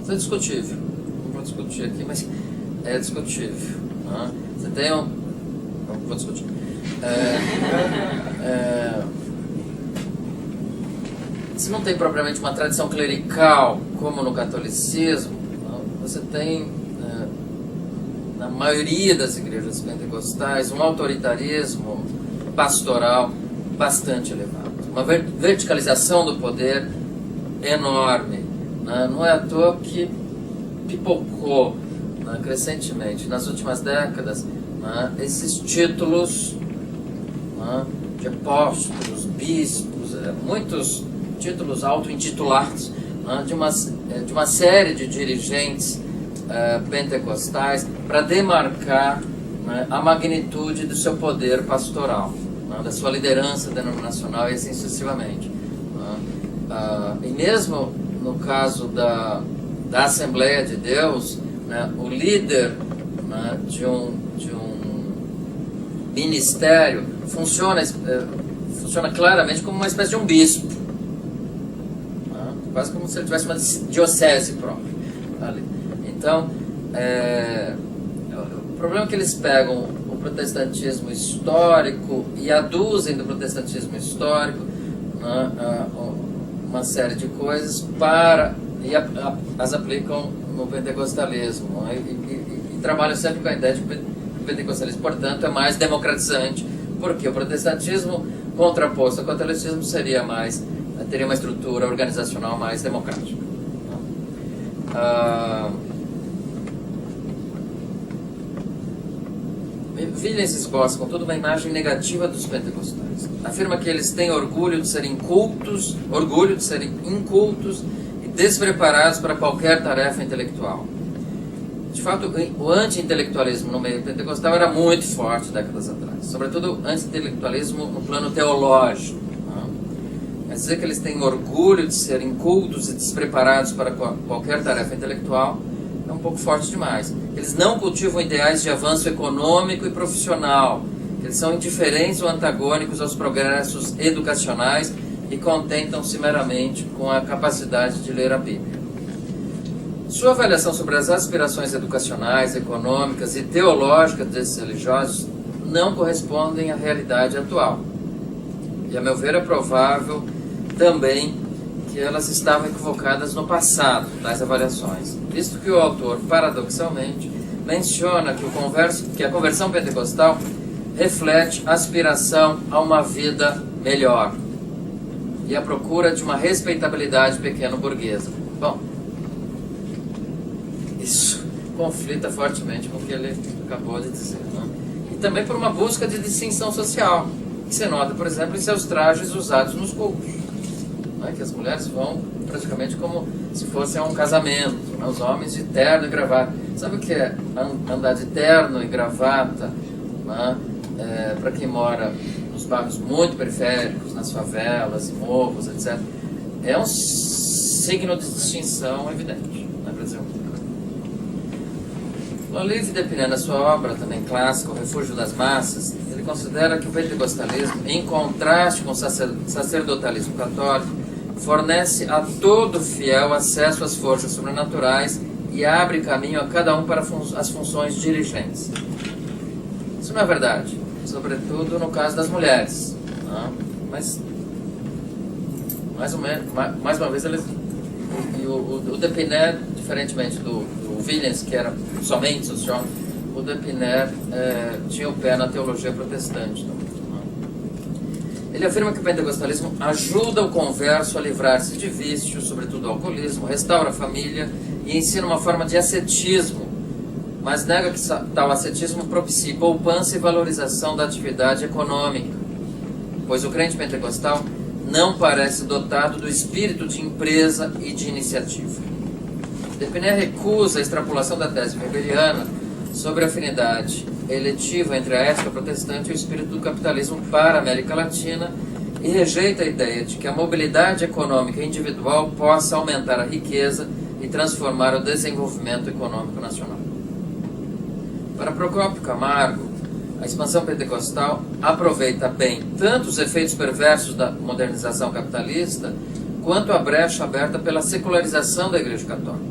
Isso é discutível. Não vou discutir aqui, mas é discutível. Né? Você tem um... Não vou discutir. Se não tem propriamente uma tradição clerical, como no catolicismo, você tem, na maioria das igrejas pentecostais, um autoritarismo pastoral bastante elevado. Uma verticalização do poder enorme. Não é à toa que pipocou crescentemente, nas últimas décadas, esses títulos de apóstolos, bispos, muitos títulos auto-intitulados de uma série de dirigentes pentecostais para demarcar a magnitude do seu poder pastoral, da sua liderança denominacional e assim sucessivamente. E mesmo no caso da Assembleia de Deus, o líder de um ministério funciona claramente como uma espécie de um bispo, quase como se ele tivesse uma diocese própria ali. Então, o problema é que eles pegam o protestantismo histórico e aduzem do protestantismo histórico uma série de coisas e as aplicam no pentecostalismo, e trabalham sempre com a ideia de que o pentecostalismo, portanto, é mais democratizante, porque o protestantismo contraposto ao catolicismo teria uma estrutura organizacional mais democrática. Villens esboça, contudo, uma imagem negativa dos pentecostais. Afirma que eles têm orgulho de serem incultos e despreparados para qualquer tarefa intelectual. De fato, o anti-intelectualismo no meio pentecostal era muito forte décadas atrás, sobretudo o anti-intelectualismo no plano teológico. Mas dizer que eles têm orgulho de serem incultos e despreparados para qualquer tarefa intelectual é um pouco forte demais. Eles não cultivam ideais de avanço econômico e profissional. Eles são indiferentes ou antagônicos aos progressos educacionais e contentam-se meramente com a capacidade de ler a Bíblia. Sua avaliação sobre as aspirações educacionais, econômicas e teológicas desses religiosos não correspondem à realidade atual. E, a meu ver, é provável também que elas estavam equivocadas no passado, tais avaliações, visto que o autor, paradoxalmente, menciona que a conversão pentecostal reflete aspiração a uma vida melhor e a procura de uma respeitabilidade pequeno-burguesa. Bom, isso conflita fortemente com o que ele acabou de dizer, né? E também por uma busca de distinção social, que se nota, por exemplo, em seus trajes usados nos cultos, né? Que as mulheres vão praticamente como se fosse a um casamento, né? Os homens de terno e gravata. Sabe o que é andar de terno e gravata, né? Para quem mora nos bairros muito periféricos, nas favelas, morros, etc., é um signo de distinção evidente na Brasil. Lolive D'Épinay, na sua obra também clássica, O Refúgio das Massas, ele considera que o pentecostalismo, em contraste com o sacerdotalismo católico, fornece a todo fiel acesso às forças sobrenaturais e abre caminho a cada um para as funções dirigentes. Isso não é verdade, sobretudo no caso das mulheres. Não? Mas, mais uma vez, o D'Épinay, diferentemente do Williams, que era somente sociólogo, o D'Épinay tinha o pé na teologia protestante. Ele afirma que o pentecostalismo ajuda o converso a livrar-se de vícios, sobretudo do alcoolismo, restaura a família e ensina uma forma de ascetismo, mas nega que tal ascetismo propicie poupança e valorização da atividade econômica, pois o crente pentecostal não parece dotado do espírito de empresa e de iniciativa. D'Épinay recusa a extrapolação da tese weberiana sobre a afinidade eletiva entre a ética protestante e o espírito do capitalismo para a América Latina e rejeita a ideia de que a mobilidade econômica individual possa aumentar a riqueza e transformar o desenvolvimento econômico nacional. Para Procópio Camargo, a expansão pentecostal aproveita bem tanto os efeitos perversos da modernização capitalista quanto a brecha aberta pela secularização da Igreja Católica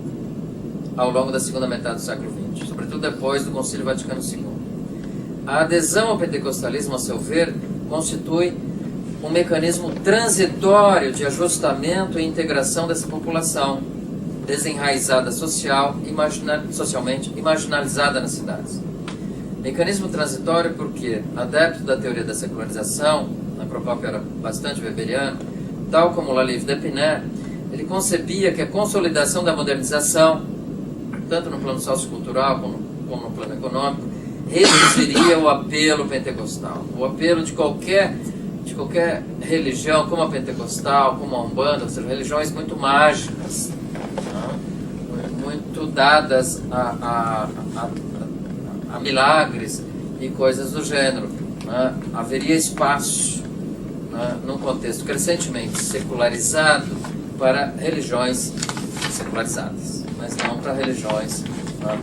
ao longo da segunda metade do século XX, sobretudo depois do Concílio Vaticano II. A adesão ao pentecostalismo, a seu ver, constitui um mecanismo transitório de ajustamento e integração dessa população, desenraizada socialmente e marginalizada nas cidades. Mecanismo transitório porque, adepto da teoria da secularização, na Procópio era bastante weberiano, tal como Lolive D'Épinay, ele concebia que a consolidação da modernização, tanto no plano sociocultural como no plano econômico, reduziria o apelo pentecostal. O apelo de qualquer religião, como a pentecostal, como a umbanda, ou seja, religiões muito mágicas, muito dadas a milagres e coisas do gênero. Haveria espaço, num contexto crescentemente secularizado, para religiões secularizadas, mas não para religiões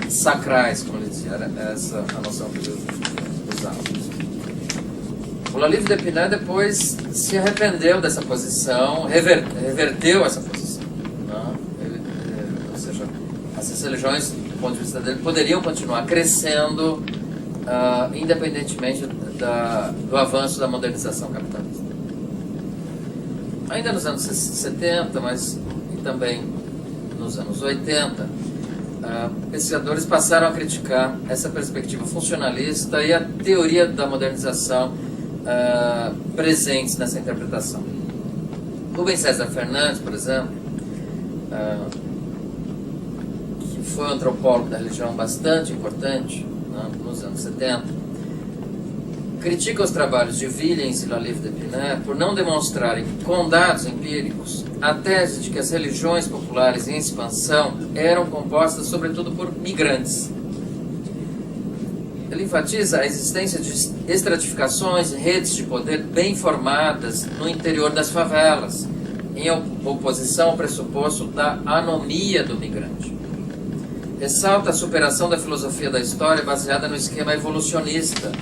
sacrais, como ele dizia. Era essa a noção que ele usava. O Lolive D'Épinay depois se arrependeu dessa posição, reverteu essa posição. Ou seja, essas religiões, do ponto de vista dele, poderiam continuar crescendo independentemente do avanço da modernização capitalista. Ainda nos anos 70, mas e também nos anos 80, pesquisadores passaram a criticar essa perspectiva funcionalista e a teoria da modernização presentes nessa interpretação. Rubens César Fernandes, por exemplo, que foi um antropólogo da religião bastante importante nos anos 70, critica os trabalhos de Williams e Lolive D'Épinay por não demonstrarem com dados empíricos a tese de que as religiões populares em expansão eram compostas sobretudo por migrantes. Ele enfatiza a existência de estratificações e redes de poder bem formadas no interior das favelas, em oposição ao pressuposto da anomia do migrante. Ressalta a superação da filosofia da história baseada no esquema evolucionista,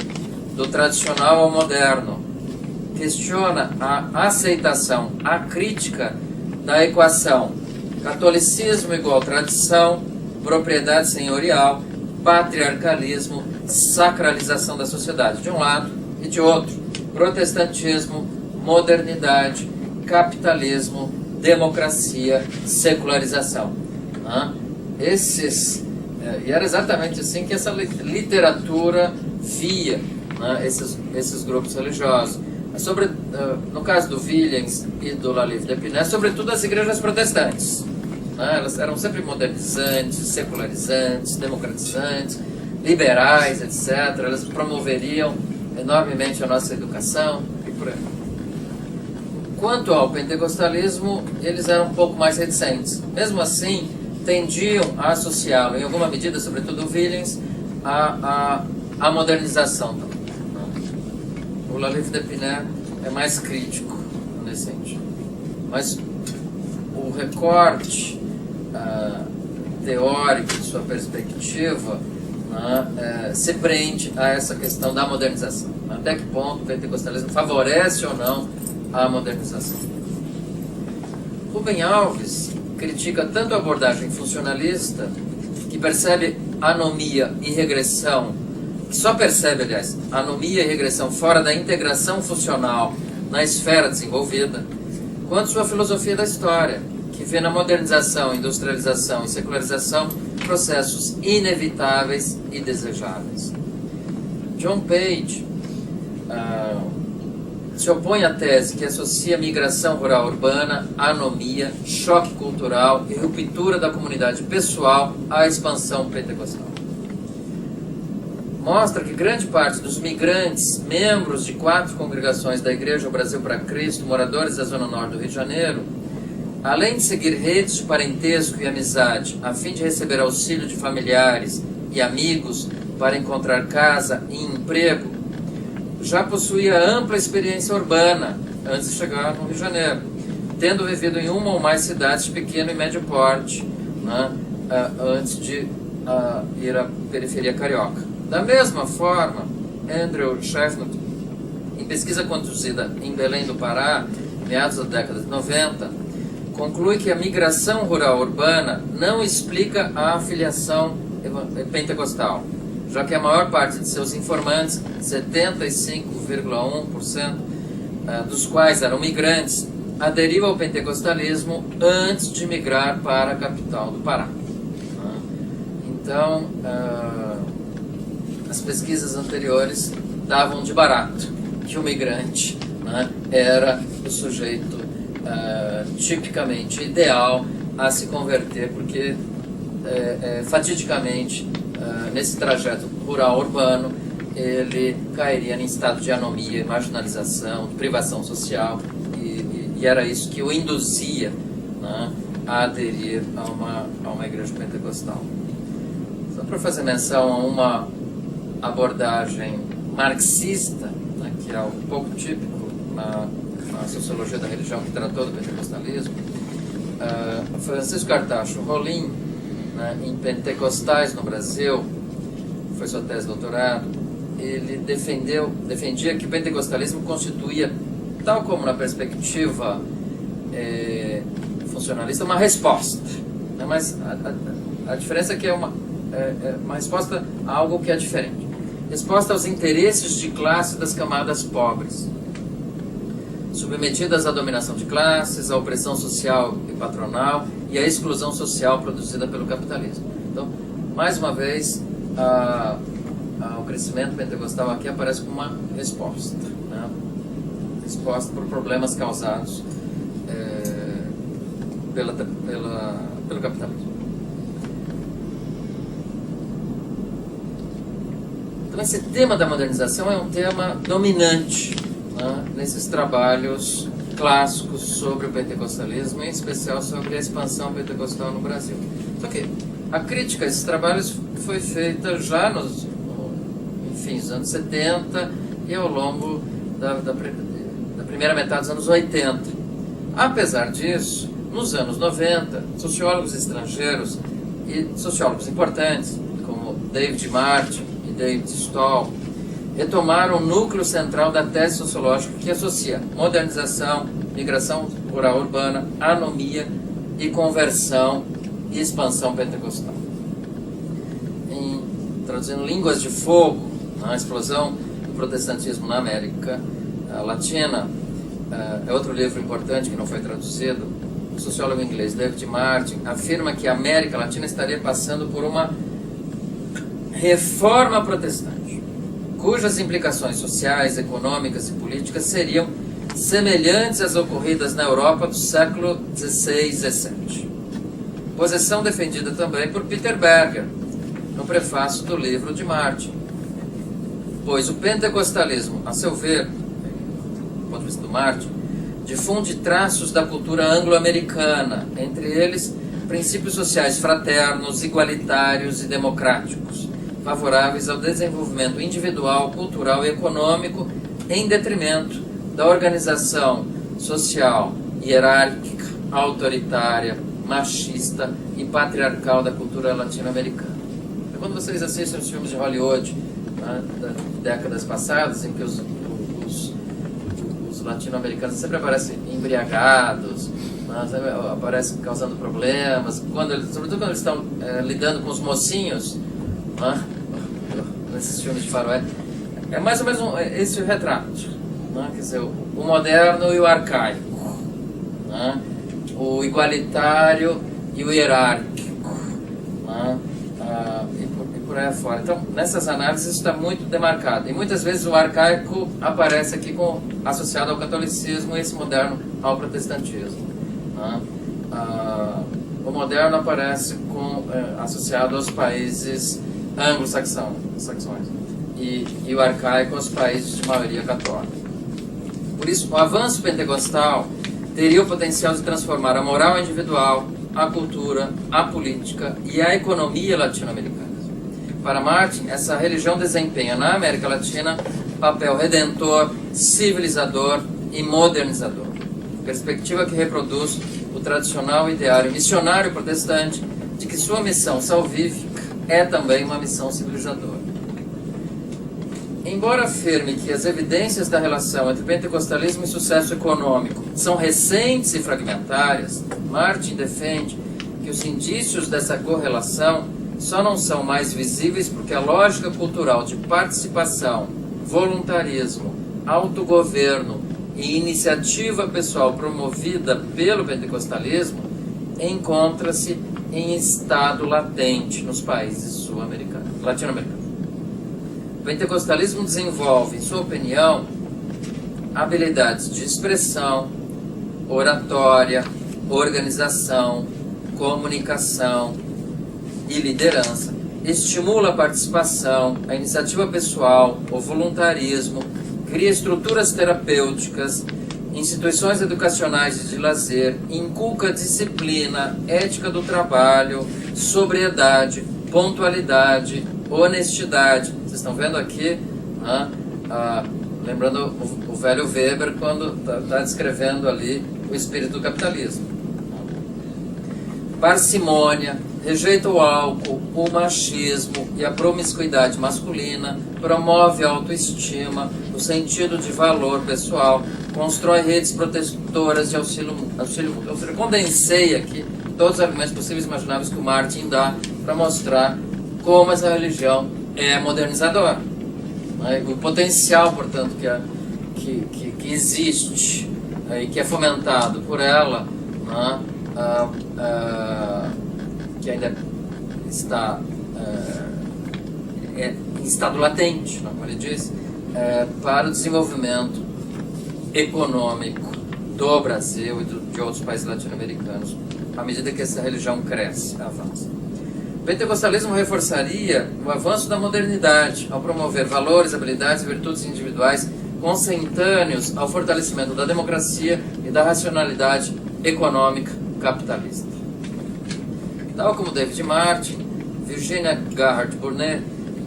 do tradicional ao moderno. Questiona a aceitação, a crítica da equação catolicismo igual tradição, propriedade senhorial, patriarcalismo, sacralização da sociedade, de um lado, e de outro, protestantismo, modernidade, capitalismo, democracia, secularização. E era exatamente assim que essa literatura via esses grupos religiosos. No caso do Williams e do Lolive D'Épinay, sobretudo as igrejas protestantes. Elas eram sempre modernizantes, secularizantes, democratizantes, liberais, etc. Elas promoveriam enormemente a nossa educação e por aí. Quanto ao pentecostalismo, eles eram um pouco mais reticentes. Mesmo assim, tendiam a associá-lo, em alguma medida, sobretudo o Williams, à modernização também. O Lolive D'Épinay é mais crítico nesse sentido. Mas o recorte teórico de sua perspectiva, né, se prende a essa questão da modernização. Até que ponto o pentecostalismo favorece ou não a modernização? Rubem Alves critica tanto a abordagem funcionalista, que percebe anomia e regressão, que só percebe, aliás, anomia e regressão fora da integração funcional na esfera desenvolvida, quanto sua filosofia da história, que vê na modernização, industrialização e secularização processos inevitáveis e desejáveis. John Page se opõe à tese que associa migração rural-urbana, anomia, choque cultural e ruptura da comunidade pessoal à expansão pentecostal. Mostra que grande parte dos migrantes, membros de 4 congregações da Igreja Brasil para Cristo, moradores da Zona Norte do Rio de Janeiro, além de seguir redes de parentesco e amizade, a fim de receber auxílio de familiares e amigos para encontrar casa e emprego, já possuía ampla experiência urbana antes de chegar no Rio de Janeiro, tendo vivido em uma ou mais cidades de pequeno e médio porte, né, antes de ir à periferia carioca. Da mesma forma, Andrew Sheffield, em pesquisa conduzida em Belém do Pará, meados da década de 90, conclui que a migração rural-urbana não explica a afiliação pentecostal, já que a maior parte de seus informantes, 75,1%, dos quais eram migrantes, aderiu ao pentecostalismo antes de migrar para a capital do Pará. Então, as pesquisas anteriores davam de barato que o migrante, né, era o sujeito tipicamente ideal a se converter, porque fatidicamente nesse trajeto rural-urbano ele cairia em estado de anomia, marginalização, privação social, e era isso que o induzia, né, a aderir a uma igreja pentecostal. Só para fazer menção a uma abordagem marxista, né, que é algo pouco típico na sociologia da religião que tratou do pentecostalismo, Francisco Artacho Rolim, né, em Pentecostais no Brasil, foi sua tese de doutorado, ele defendia que o pentecostalismo constituía, tal como na perspectiva funcionalista, uma resposta, né, mas a diferença é que é uma resposta a algo que é diferente. Resposta aos interesses de classe das camadas pobres, submetidas à dominação de classes, à opressão social e patronal e à exclusão social produzida pelo capitalismo. Então, mais uma vez, o crescimento pentecostal aqui aparece como uma resposta, né? Resposta por problemas causados pelo capitalismo. Então, esse tema da modernização é um tema dominante, né, nesses trabalhos clássicos sobre o pentecostalismo, em especial sobre a expansão pentecostal no Brasil. Só que a crítica a esses trabalhos foi feita já nos anos 70 e ao longo da primeira metade dos anos 80. Apesar disso, nos anos 90, sociólogos estrangeiros e sociólogos importantes, como David Martin e David Stoll, retomaram o núcleo central da tese sociológica que associa modernização, migração rural-urbana, anomia e conversão e expansão pentecostal. Traduzindo Línguas de Fogo, a explosão do protestantismo na América Latina, é outro livro importante que não foi traduzido. O sociólogo inglês David Martin afirma que a América Latina estaria passando por uma reforma protestante, cujas implicações sociais, econômicas e políticas seriam semelhantes às ocorridas na Europa do século XVI e XVII. Posição defendida também por Peter Berger, no prefácio do livro de Martin, pois o pentecostalismo, a seu ver, do ponto de vista do Martin, difunde traços da cultura anglo-americana, entre eles princípios sociais fraternos, igualitários e democráticos, favoráveis ao desenvolvimento individual, cultural e econômico, em detrimento da organização social hierárquica, autoritária, machista e patriarcal da cultura latino-americana. Então, quando vocês assistem os filmes de Hollywood, né, das décadas passadas, em que os latino-americanos sempre aparecem embriagados, aparecem causando problemas, sobretudo quando eles estão lidando com os mocinhos, né, nesses filmes de faroeste, é mais ou menos esse o retrato, né, quer dizer, o moderno e o arcaico, né, o igualitário e o hierárquico, né, e por aí afora. Então, nessas análises isso está muito demarcado. E muitas vezes o arcaico aparece aqui associado ao catolicismo e esse moderno ao protestantismo. Né? O moderno aparece associado aos países anglo-saxões e o arcaico aos países de maioria católica. Por isso, o avanço pentecostal teria o potencial de transformar a moral individual, a cultura, a política e a economia latino-americana. Para Martin, essa religião desempenha na América Latina papel redentor, civilizador e modernizador. Perspectiva que reproduz o tradicional ideário missionário protestante de que sua missão salvífica é também uma missão civilizadora. Embora afirme que as evidências da relação entre pentecostalismo e sucesso econômico são recentes e fragmentárias, Martin defende que os indícios dessa correlação só não são mais visíveis porque a lógica cultural de participação, voluntarismo, autogoverno e iniciativa pessoal promovida pelo pentecostalismo encontra-se em estado latente nos países latino-americanos. O pentecostalismo desenvolve, em sua opinião, habilidades de expressão, oratória, organização, comunicação e liderança, estimula a participação, a iniciativa pessoal, o voluntarismo, cria estruturas terapêuticas, instituições educacionais e de lazer, inculca disciplina, ética do trabalho, sobriedade, pontualidade, honestidade. Vocês estão vendo aqui, lembrando o velho Weber quando está descrevendo ali o espírito do capitalismo. Parcimônia, rejeita o álcool, o machismo e a promiscuidade masculina, promove a autoestima, o sentido de valor pessoal, constrói redes protetoras de auxílio mútuo. Ou seja, eu condensei aqui todos os argumentos possíveis e imagináveis que o Martin dá para mostrar como essa religião é modernizadora. O potencial, portanto, que existe e que é fomentado por ela, que ainda está em estado latente, como ele diz, para o desenvolvimento econômico do Brasil e de outros países latino-americanos, à medida que essa religião cresce, avança. O pentecostalismo reforçaria o avanço da modernidade ao promover valores, habilidades e virtudes individuais consentâneos ao fortalecimento da democracia e da racionalidade econômica capitalista. Tal como David Martin, Virginia Garrett Burnet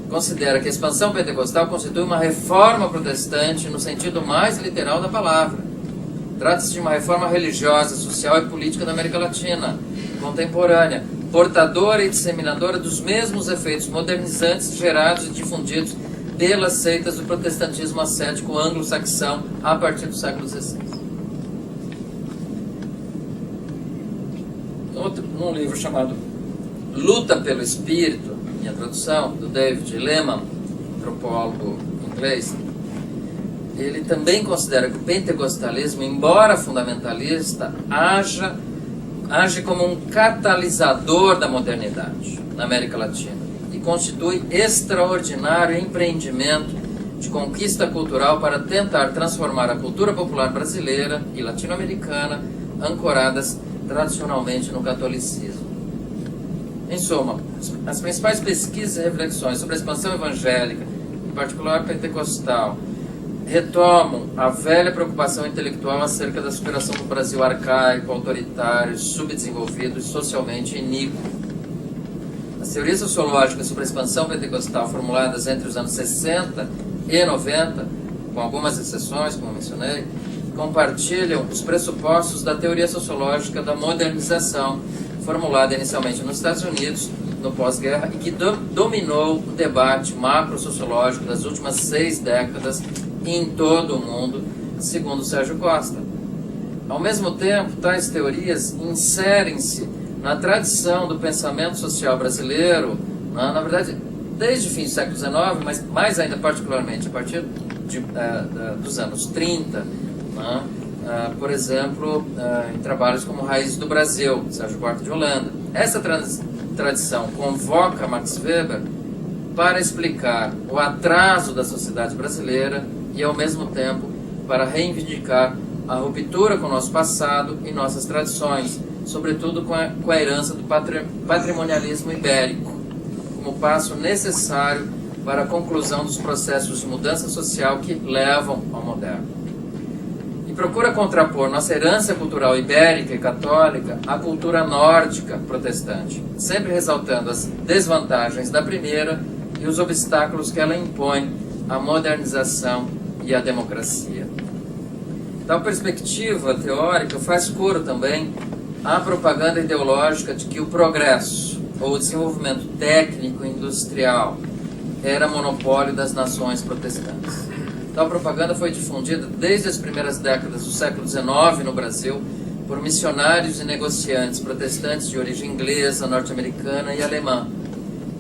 considera que a expansão pentecostal constitui uma reforma protestante no sentido mais literal da palavra. Trata-se de uma reforma religiosa, social e política da América Latina, contemporânea, portadora e disseminadora dos mesmos efeitos modernizantes gerados e difundidos pelas seitas do protestantismo ascético anglo-saxão a partir do século XVI. Num livro chamado Luta pelo Espírito, minha tradução, do David Lehman, antropólogo inglês, ele também considera que o pentecostalismo, embora fundamentalista, age como um catalisador da modernidade na América Latina e constitui extraordinário empreendimento de conquista cultural para tentar transformar a cultura popular brasileira e latino-americana ancoradas tradicionalmente no catolicismo. Em suma, as principais pesquisas e reflexões sobre a expansão evangélica, em particular pentecostal, retomam a velha preocupação intelectual acerca da superação do Brasil arcaico, autoritário, subdesenvolvido e socialmente iníquo. As teorias sociológicas sobre a expansão pentecostal formuladas entre os anos 60 e 90, com algumas exceções, como mencionei, compartilham os pressupostos da teoria sociológica da modernização, formulada inicialmente nos Estados Unidos, no pós-guerra, e que dominou o debate macro-sociológico das últimas 6 décadas em todo o mundo, segundo Sérgio Costa. Ao mesmo tempo, tais teorias inserem-se na tradição do pensamento social brasileiro, na verdade, desde o fim do século XIX, mas mais ainda particularmente a partir dos anos 30, por exemplo, em trabalhos como Raízes do Brasil, Sérgio Buarque de Holanda. Essa tradição convoca Max Weber para explicar o atraso da sociedade brasileira e, ao mesmo tempo, para reivindicar a ruptura com o nosso passado e nossas tradições, sobretudo com a herança do patrimonialismo ibérico, como passo necessário para a conclusão dos processos de mudança social que levam ao moderno. E procura contrapor nossa herança cultural ibérica e católica à cultura nórdica protestante, sempre ressaltando as desvantagens da primeira e os obstáculos que ela impõe à modernização e à democracia. Tal perspectiva teórica faz coro também à propaganda ideológica de que o progresso, ou o desenvolvimento técnico e industrial, era monopólio das nações protestantes. Tal propaganda foi difundida desde as primeiras décadas do século XIX no Brasil por missionários e negociantes protestantes de origem inglesa, norte-americana e alemã.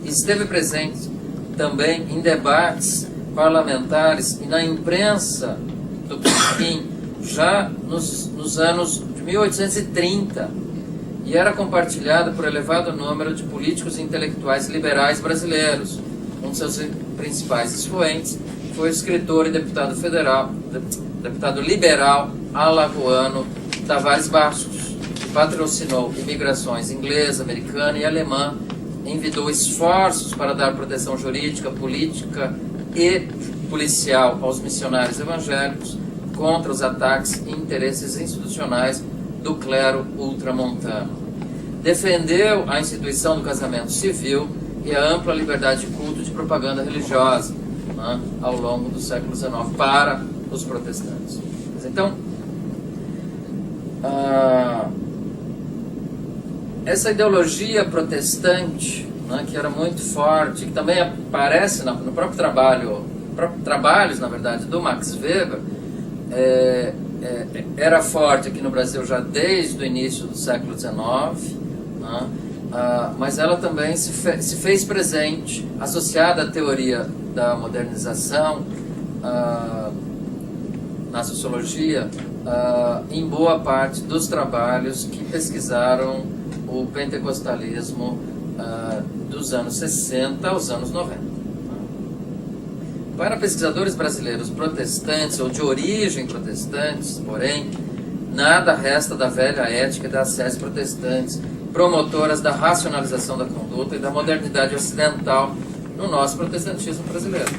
E esteve presente também em debates parlamentares e na imprensa do Pequim, já nos anos de 1830, e era compartilhada por elevado número de políticos e intelectuais liberais brasileiros. Um de seus principais expoentes foi o escritor e deputado federal, deputado liberal alagoano Tavares Bastos, que patrocinou imigrações inglesa, americana e alemã, envidou esforços para dar proteção jurídica, política e policial aos missionários evangélicos contra os ataques e interesses institucionais do clero ultramontano. Defendeu a instituição do casamento civil e a ampla liberdade de culto e de propaganda religiosa, ao longo do século XIX para os protestantes. Então, essa ideologia protestante, que era muito forte, que também aparece no próprio trabalhos, na verdade, do Max Weber, era forte aqui no Brasil já desde o início do século XIX, mas ela também se fez presente, associada à teoria da modernização na sociologia, em boa parte dos trabalhos que pesquisaram o pentecostalismo dos anos 60 aos anos 90. Para pesquisadores brasileiros protestantes ou de origem protestantes, porém, nada resta da velha ética e das séries protestantes, promotoras da racionalização da conduta e da modernidade ocidental no nosso protestantismo brasileiro.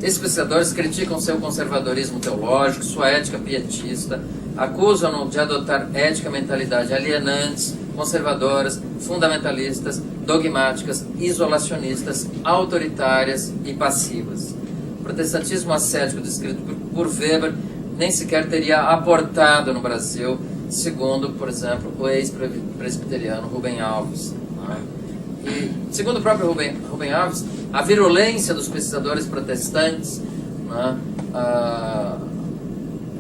Esses pesquisadores criticam seu conservadorismo teológico, sua ética pietista, acusam-no de adotar ética e mentalidade alienantes, conservadoras, fundamentalistas, dogmáticas, isolacionistas, autoritárias e passivas. O protestantismo ascético descrito por Weber nem sequer teria aportado no Brasil, segundo, por exemplo, o ex-presbiteriano Rubem Alves. E, segundo o próprio Rubem Alves, a virulência dos pesquisadores protestantes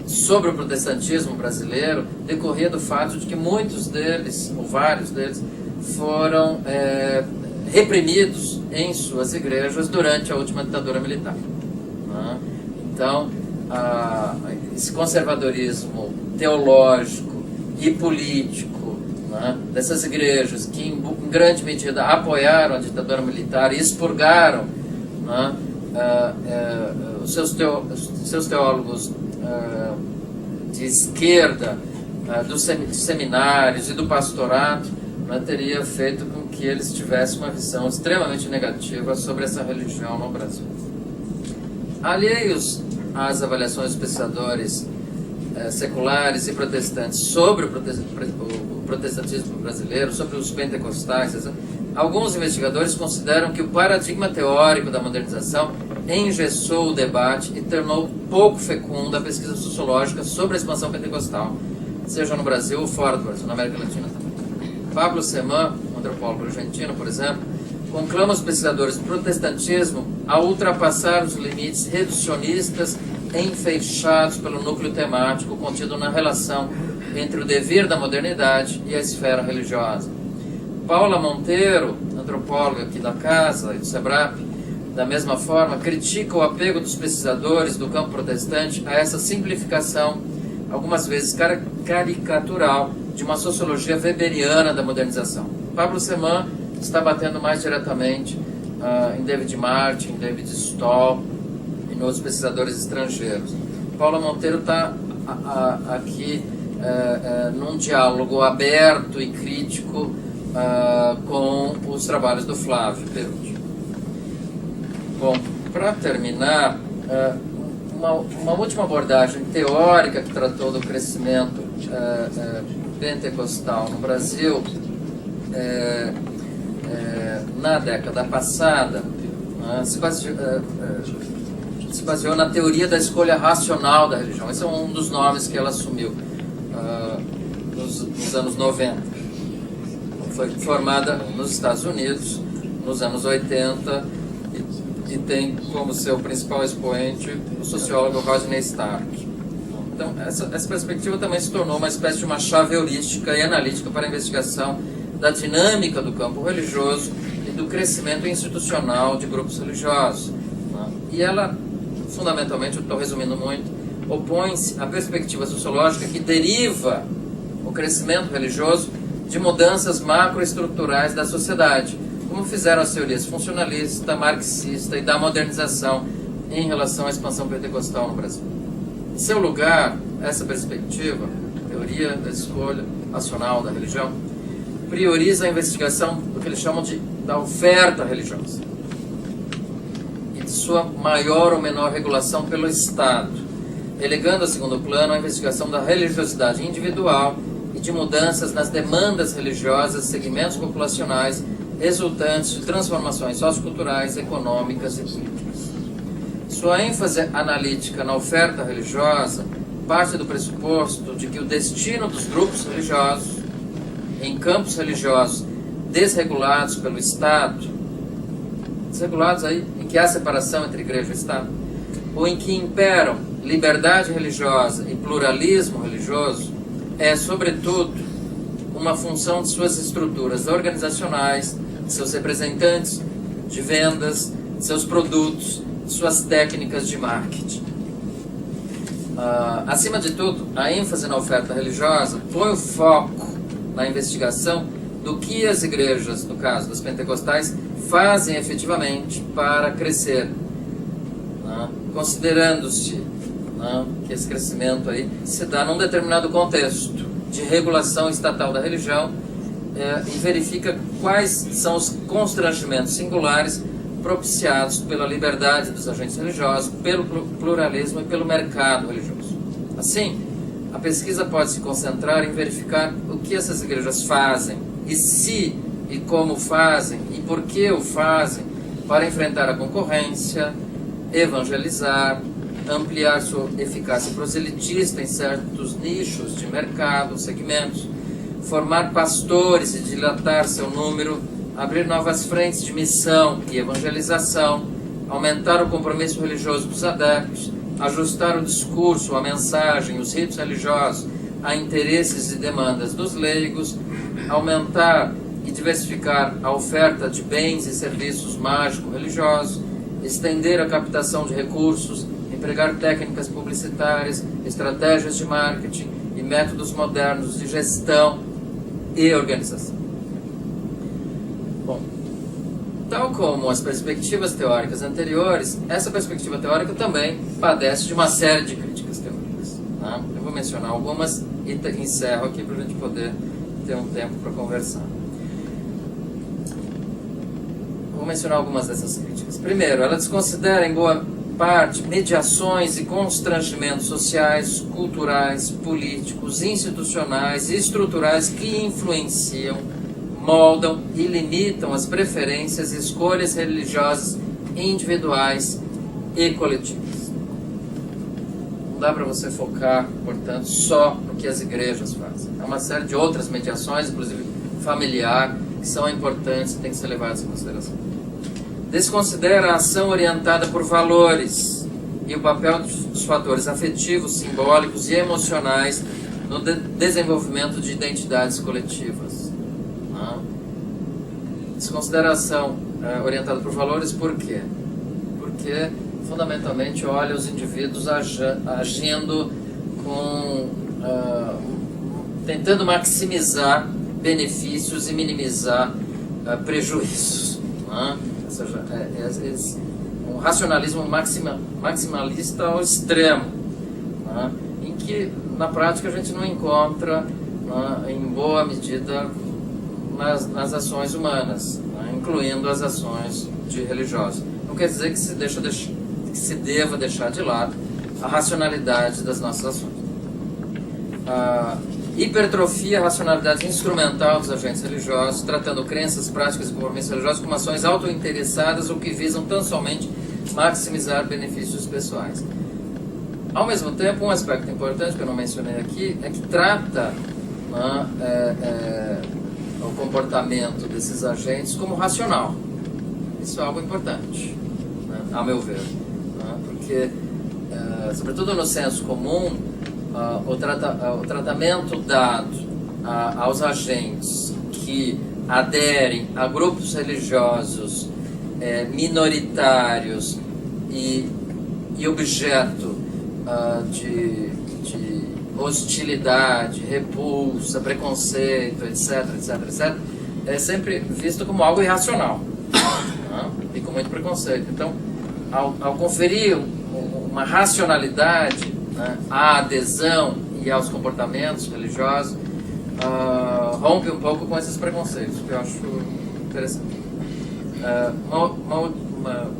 sobre o protestantismo brasileiro decorria do fato de que muitos deles, ou vários deles, foram reprimidos em suas igrejas durante a última ditadura militar. Então, esse conservadorismo teológico e político dessas igrejas que em grande medida apoiaram a ditadura militar e expurgaram os seus teólogos de esquerda, dos seminários e do pastorato, teria feito com que eles tivessem uma visão extremamente negativa sobre essa religião no Brasil. Alheios às avaliações dos pesquisadores seculares e protestantes sobre o protestantismo brasileiro, sobre os pentecostais, alguns investigadores consideram que o paradigma teórico da modernização engessou o debate e tornou pouco fecunda a pesquisa sociológica sobre a expansão pentecostal, seja no Brasil ou fora do Brasil, na América Latina também. Pablo Semán, um antropólogo argentino, por exemplo, conclama os pesquisadores do protestantismo a ultrapassar os limites reducionistas enfeixados pelo núcleo temático contido na relação entre o devir da modernidade e a esfera religiosa. Paula Monteiro, antropóloga aqui da casa e do SEBRAP, da mesma forma, critica o apego dos pesquisadores do campo protestante a essa simplificação, algumas vezes caricatural, de uma sociologia weberiana da modernização. Pablo Semán está batendo mais diretamente em David Martin, em David Stoll e em outros pesquisadores estrangeiros. Paula Monteiro está aqui num diálogo aberto e crítico com os trabalhos do Flávio Perucci. Bom, para terminar, uma última abordagem teórica que tratou do crescimento pentecostal no Brasil na década passada se baseou na teoria da escolha racional da religião. Esse é um dos nomes que ela assumiu nos anos 90. Foi formada nos Estados Unidos nos anos 80 e tem como seu principal expoente o sociólogo Rodney Stark. Então, essa perspectiva também se tornou uma espécie de uma chave heurística e analítica para a investigação da dinâmica do campo religioso e do crescimento institucional de grupos religiosos. E ela, fundamentalmente, eu estou resumindo muito, opõe-se à perspectiva sociológica que deriva o crescimento religioso de mudanças macroestruturais da sociedade, como fizeram as teorias funcionalista, marxista e da modernização em relação à expansão pentecostal no Brasil. Em seu lugar, essa perspectiva, teoria da escolha racional da religião, prioriza a investigação do que eles chamam da oferta religiosa e de sua maior ou menor regulação pelo Estado, relegando a segundo plano a investigação da religiosidade individual e de mudanças nas demandas religiosas, segmentos populacionais, resultantes de transformações socioculturais, econômicas e políticas. Sua ênfase analítica na oferta religiosa parte do pressuposto de que o destino dos grupos religiosos em campos religiosos desregulados pelo Estado, desregulados aí em que há separação entre igreja e Estado, ou em que imperam liberdade religiosa e pluralismo religioso, é, sobretudo, uma função de suas estruturas organizacionais, de seus representantes, de vendas, de seus produtos, de suas técnicas de marketing. Acima de tudo, a ênfase na oferta religiosa põe o foco na investigação do que as igrejas, no caso das pentecostais, fazem efetivamente para crescer, considerando-se que esse crescimento aí se dá num determinado contexto de regulação estatal da religião e verifica quais são os constrangimentos singulares propiciados pela liberdade dos agentes religiosos, pelo pluralismo e pelo mercado religioso. Assim, a pesquisa pode se concentrar em verificar o que essas igrejas fazem e se e como fazem e por que o fazem para enfrentar a concorrência, evangelizar, ampliar sua eficácia proselitista em certos nichos de mercado, segmentos, formar pastores e dilatar seu número, abrir novas frentes de missão e evangelização, aumentar o compromisso religioso dos adeptos, ajustar o discurso, a mensagem, os ritos religiosos a interesses e demandas dos leigos, aumentar e diversificar a oferta de bens e serviços mágico-religiosos, estender a captação de recursos, empregar técnicas publicitárias, estratégias de marketing e métodos modernos de gestão e organização. Bom, tal como as perspectivas teóricas anteriores, essa perspectiva teórica também padece de uma série de críticas teóricas. Eu vou mencionar algumas e encerro aqui para a gente poder ter um tempo para conversar. Vou mencionar algumas dessas críticas. Primeiro, ela desconsidera em boa parte mediações e constrangimentos sociais, culturais, políticos, institucionais e estruturais que influenciam, moldam e limitam as preferências e escolhas religiosas individuais e coletivas. Não dá para você focar, portanto, só no que as igrejas fazem. Há uma série de outras mediações, inclusive familiar, que são importantes e têm que ser levadas em consideração. Desconsidera a ação orientada por valores e o papel dos fatores afetivos, simbólicos e emocionais no desenvolvimento de identidades coletivas. Desconsideração orientada por valores, por quê? Porque, fundamentalmente, olha os indivíduos agindo com... tentando maximizar benefícios e minimizar prejuízos. Ou seja, um racionalismo maximalista ao extremo, em que, na prática, a gente não encontra, em boa medida, nas ações humanas, incluindo as ações de religiosos. Não quer dizer que se deva deixar de lado a racionalidade das nossas ações. Hipertrofia a racionalidade instrumental dos agentes religiosos, tratando crenças, práticas e compromissos religiosos como ações autointeressadas ou que visam tão somente maximizar benefícios pessoais. Ao mesmo tempo, um aspecto importante que eu não mencionei aqui é que trata o comportamento desses agentes como racional. Isso é algo importante, a meu ver, porque, sobretudo no senso comum, o tratamento dado aos agentes que aderem a grupos religiosos minoritários e objeto de hostilidade, repulsa, preconceito, etc., é sempre visto como algo irracional, e com muito preconceito. Então, ao conferir uma racionalidade à adesão e aos comportamentos religiosos, rompe um pouco com esses preconceitos, que eu acho interessante. Uma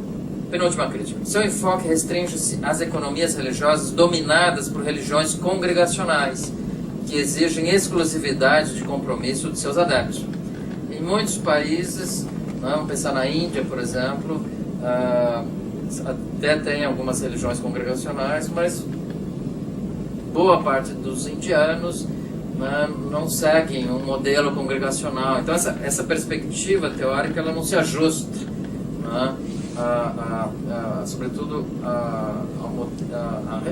penúltima crítica. Seu enfoque restringe-se às economias religiosas dominadas por religiões congregacionais, que exigem exclusividade de compromisso de seus adeptos. Em muitos países, vamos pensar na Índia, por exemplo, até tem algumas religiões congregacionais, mas boa parte dos indianos não seguem um modelo congregacional. Então essa perspectiva teórica ela não se ajusta, sobretudo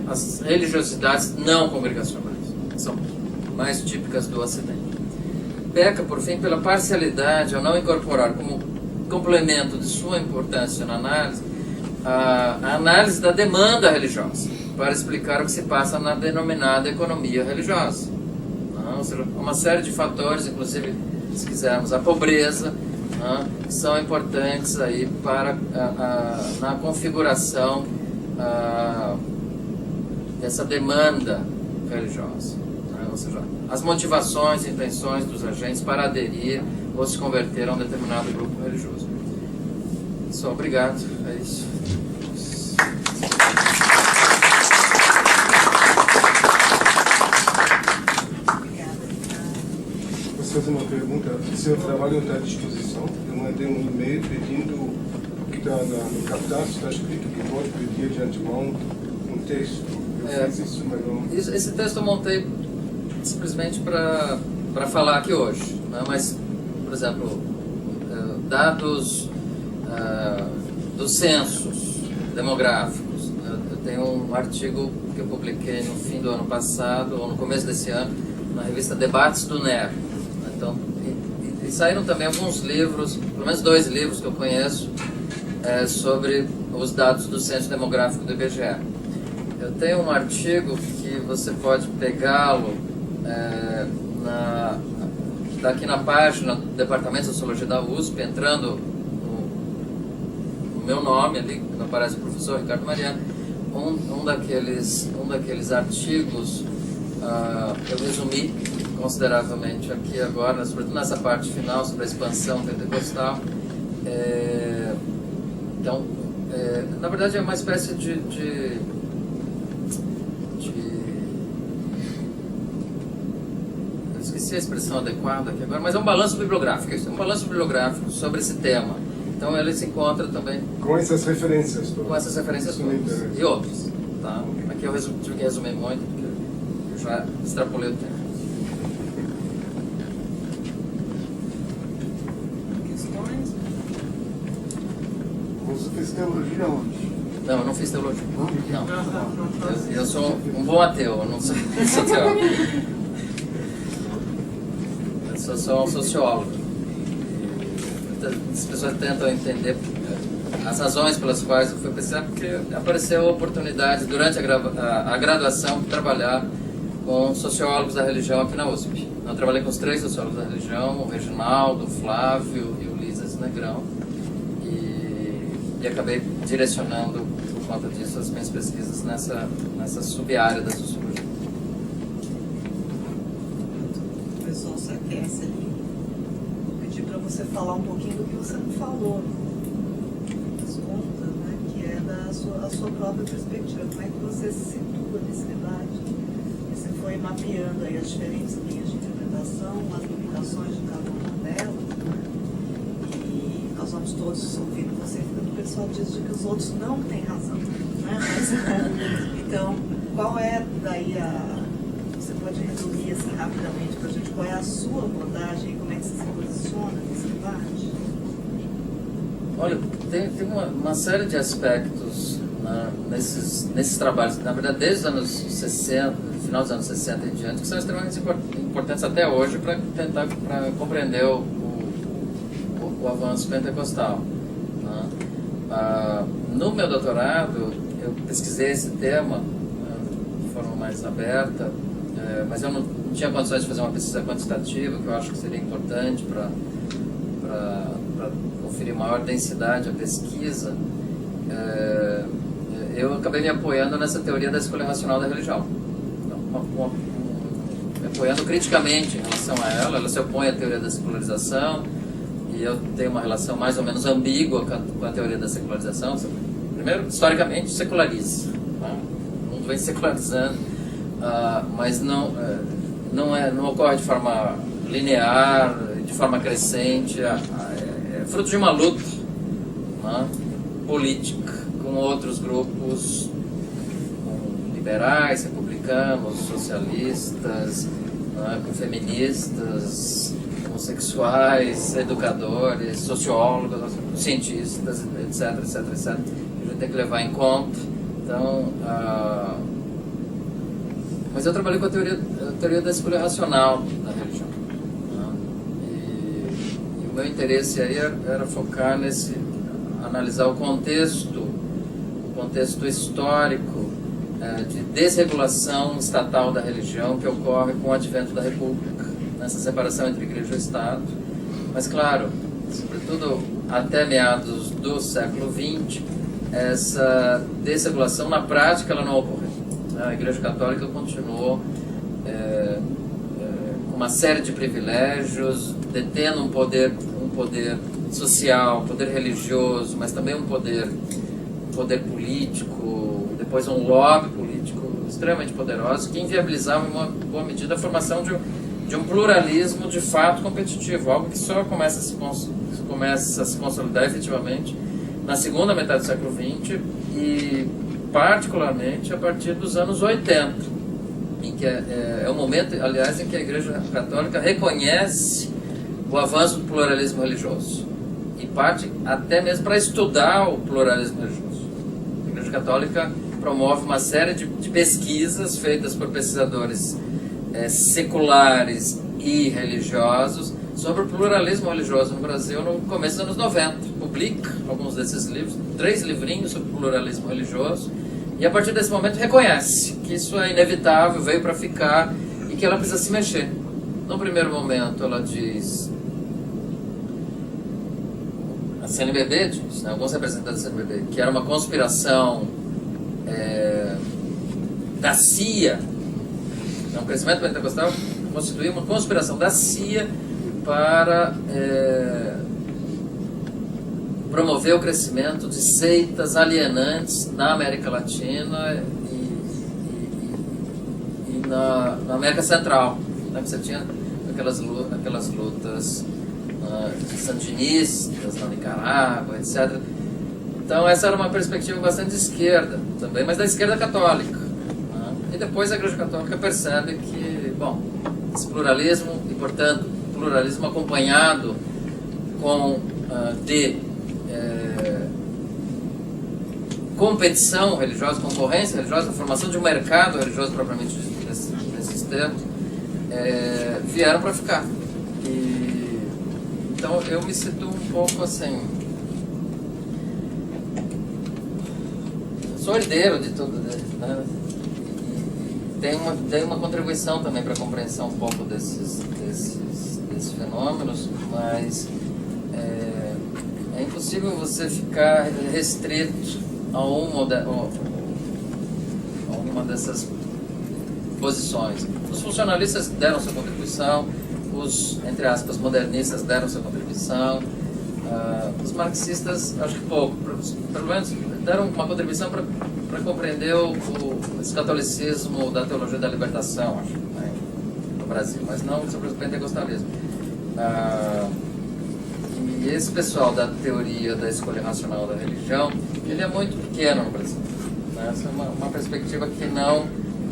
as religiosidades não congregacionais, que são mais típicas do Ocidente. Peca, por fim, pela parcialidade ao não incorporar como complemento de sua importância na análise a análise da demanda religiosa, para explicar o que se passa na denominada economia religiosa. Ou seja, uma série de fatores, inclusive, se quisermos, a pobreza, que são importantes aí para na configuração dessa demanda religiosa. Ou seja, as motivações e intenções dos agentes para aderir ou se converter a um determinado grupo religioso. Só obrigado, é isso. Posso fazer uma pergunta? Seu trabalho está à disposição? Eu mandei um e-mail pedindo, porque está no cartaz, está escrito que pode pedir de antemão um texto. Eu fiz isso, mas não... Esse texto eu montei simplesmente para falar aqui hoje, mas, por exemplo, dados dos censos demográficos. Eu tenho um artigo que eu publiquei no fim do ano passado, ou no começo desse ano, na revista Debates do NER. Então, e saíram também alguns livros, pelo menos 2 livros que eu conheço, sobre os dados do censo demográfico do IBGE. Eu tenho um artigo que você pode pegá-lo daqui na página do Departamento de Sociologia da USP, entrando no meu nome ali, que aparece o professor Ricardo Mariano. Um daqueles artigos eu resumi consideravelmente aqui agora, sobretudo nessa parte final sobre a expansão pentecostal. Então, na verdade é uma espécie de eu esqueci a expressão adequada aqui agora, mas é um balanço bibliográfico. É um balanço bibliográfico sobre esse tema. Então ele se encontra também Com essas referências todas. com essas referências Isso me todas. interessa. E outras. Tá? Aqui eu tive que resumir muito, porque eu já extrapolei o tempo. Questões? Você fez teologia onde? Não, eu não fiz teologia. Não. Não. Eu sou um bom ateu, eu não sou teólogo. Eu sou só um sociólogo. As pessoas tentam entender as razões pelas quais eu fui pesquisar, porque apareceu a oportunidade durante a graduação de trabalhar com sociólogos da religião aqui na USP. Eu trabalhei com os 3 sociólogos da religião, o Reginaldo, o Flávio e o Lisas Negrão, e acabei direcionando, por conta disso, as minhas pesquisas nessa sub-área da sociologia. O pessoal se aquece ali. Vou pedir para você falar um pouquinho do que você não falou das contas, né? Que é a sua própria perspectiva. Como é que você se situa nesse debate? Você foi mapeando aí as diferentes linhas de interpretação, as limitações de cada uma delas, né? E nós vamos todos ouvindo você, porque o pessoal diz que os outros não têm razão, né? Mas, então, qual é daí você pode resumir assim rapidamente para a gente qual é a sua abordagem e como é que você se posiciona nesse debate? Olha, tem uma série de aspectos nesses trabalhos, na verdade desde os anos 60, final dos anos 60 em diante, que são extremamente importantes até hoje para tentar compreender o avanço pentecostal. Né? No meu doutorado, eu pesquisei esse tema de forma mais aberta, mas eu não tinha condições de fazer uma pesquisa quantitativa, que eu acho que seria importante para conferir maior densidade à pesquisa. Eu acabei me apoiando nessa teoria da escolha racional da religião. Então, me apoiando criticamente em relação a ela se opõe à teoria da secularização, e eu tenho uma relação mais ou menos ambígua com a teoria da secularização. Primeiro, historicamente, seculariza. Tá? O mundo vem secularizando, mas não ocorre de forma linear, de forma crescente. É fruto de uma luta, né, política com outros grupos, com liberais, republicanos, socialistas, né, com feministas, homossexuais, educadores, sociólogos, cientistas, etc, etc, etc, que a gente tem que levar em conta. Então, mas eu trabalhei com a teoria da escolha racional da religião. E o meu interesse aí era focar analisar o contexto histórico de desregulação estatal da religião que ocorre com o advento da República, nessa separação entre igreja e Estado. Mas, claro, sobretudo até meados do século XX, essa desregulação, na prática, ela não ocorreu. A Igreja Católica continuou com uma série de privilégios, detendo um poder social, um poder religioso, mas também um poder político, depois um lobby político extremamente poderoso, que inviabilizava em uma boa medida a formação de um pluralismo de fato competitivo, algo que só começa a se consolidar efetivamente na segunda metade do século XX e particularmente a partir dos anos 80, em que é o momento, aliás, em que a Igreja Católica reconhece o avanço do pluralismo religioso e parte até mesmo para estudar o pluralismo religioso. A Igreja Católica promove uma série de pesquisas feitas por pesquisadores seculares e religiosos sobre o pluralismo religioso no Brasil no começo dos anos 90. Publica alguns desses livros, 3 livrinhos sobre pluralismo religioso, e a partir desse momento reconhece que isso é inevitável, veio para ficar e que ela precisa se mexer. No primeiro momento ela diz, a CNBB diz, né, alguns representantes da CNBB, que era uma conspiração da CIA, o crescimento pentecostal constituía uma conspiração da CIA para promover o crescimento de seitas alienantes na América Latina e na América Central. Você tinha aquelas lutas de sandinistas na Nicarágua, etc. Então essa era uma perspectiva bastante de esquerda também, mas da esquerda católica. E depois a Igreja Católica percebe que, bom, esse pluralismo, e portanto pluralismo acompanhado com competição religiosa, concorrência religiosa, a formação de um mercado religioso propriamente nesses termos, vieram para ficar. Então eu me sinto um pouco assim, sou herdeiro de tudo, né? Tem uma contribuição também para a compreensão um pouco desses fenômenos, mas é impossível você ficar restrito a uma dessas posições. Os funcionalistas deram sua contribuição, os, entre aspas, modernistas deram sua contribuição, os marxistas, acho que pouco, pelo menos deram uma contribuição para compreender o escatolicismo da teologia da libertação, acho, né, no Brasil, mas não sobre o pentecostalismo. E esse pessoal da teoria da escolha racional da religião, ele é muito pequeno no Brasil, né? Essa é uma perspectiva que não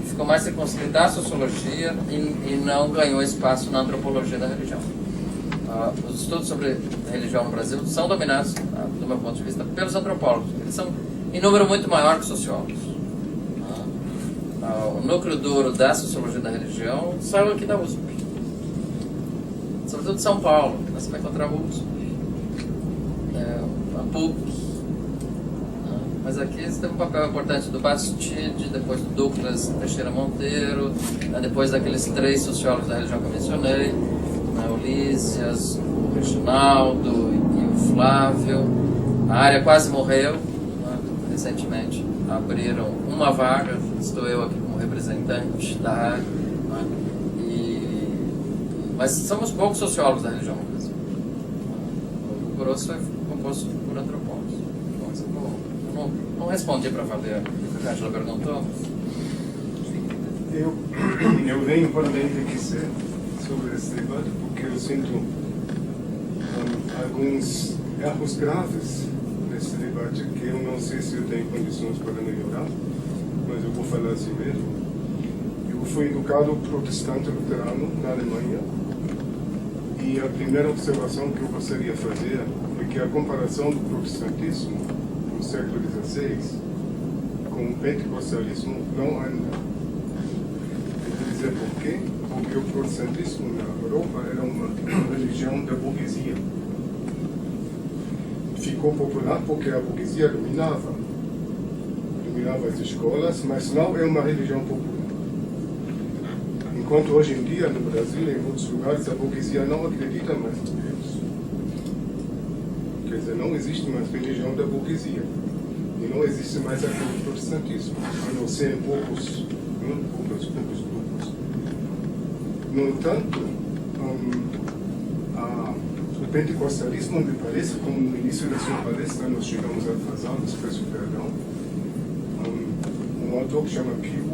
ficou mais circunscrita à sociologia e não ganhou espaço na antropologia da religião. Os estudos sobre religião no Brasil são dominados, do meu ponto de vista, pelos antropólogos. Eles são em número muito maior que sociólogos. O núcleo duro da sociologia da religião saiu aqui da USP, sobretudo de São Paulo. Você vai encontrar a USP, a PUC, mas aqui você tem um papel importante do Bastide, depois do Douglas Teixeira Monteiro, depois daqueles 3 sociólogos da religião que eu mencionei, o Lísias, o Reginaldo e o Flávio. A área quase morreu, recentemente abriram uma vaga, estou eu aqui como representante da área, mas somos poucos sociólogos da religião no Brasil. O grosso é composto por antropólogos. Eu não respondi para valer o que a Angela perguntou. Eu venho para enriquecer sobre esse debate porque eu sinto alguns erros graves nesse debate que eu não sei se eu tenho condições para melhorar, mas eu vou falar assim mesmo. Eu fui educado protestante luterano na Alemanha e a primeira observação que eu gostaria de fazer é que a comparação do protestantismo no século XVI com o pentecostalismo não anda. Eu vou dizer por quê? Porque o protestantismo na Europa era uma religião da burguesia. Ficou popular porque a burguesia dominava as escolas, mas não é uma religião popular. Enquanto hoje em dia, no Brasil e em outros lugares, a burguesia não acredita mais em Deus. Quer dizer, não existe mais religião da burguesia. E não existe mais aquele protestantismo, a não ser em poucos grupos. No entanto, o pentecostalismo me parece, como no início da sua palestra nós chegamos atrasados, peço perdão, um autor que chama Pew,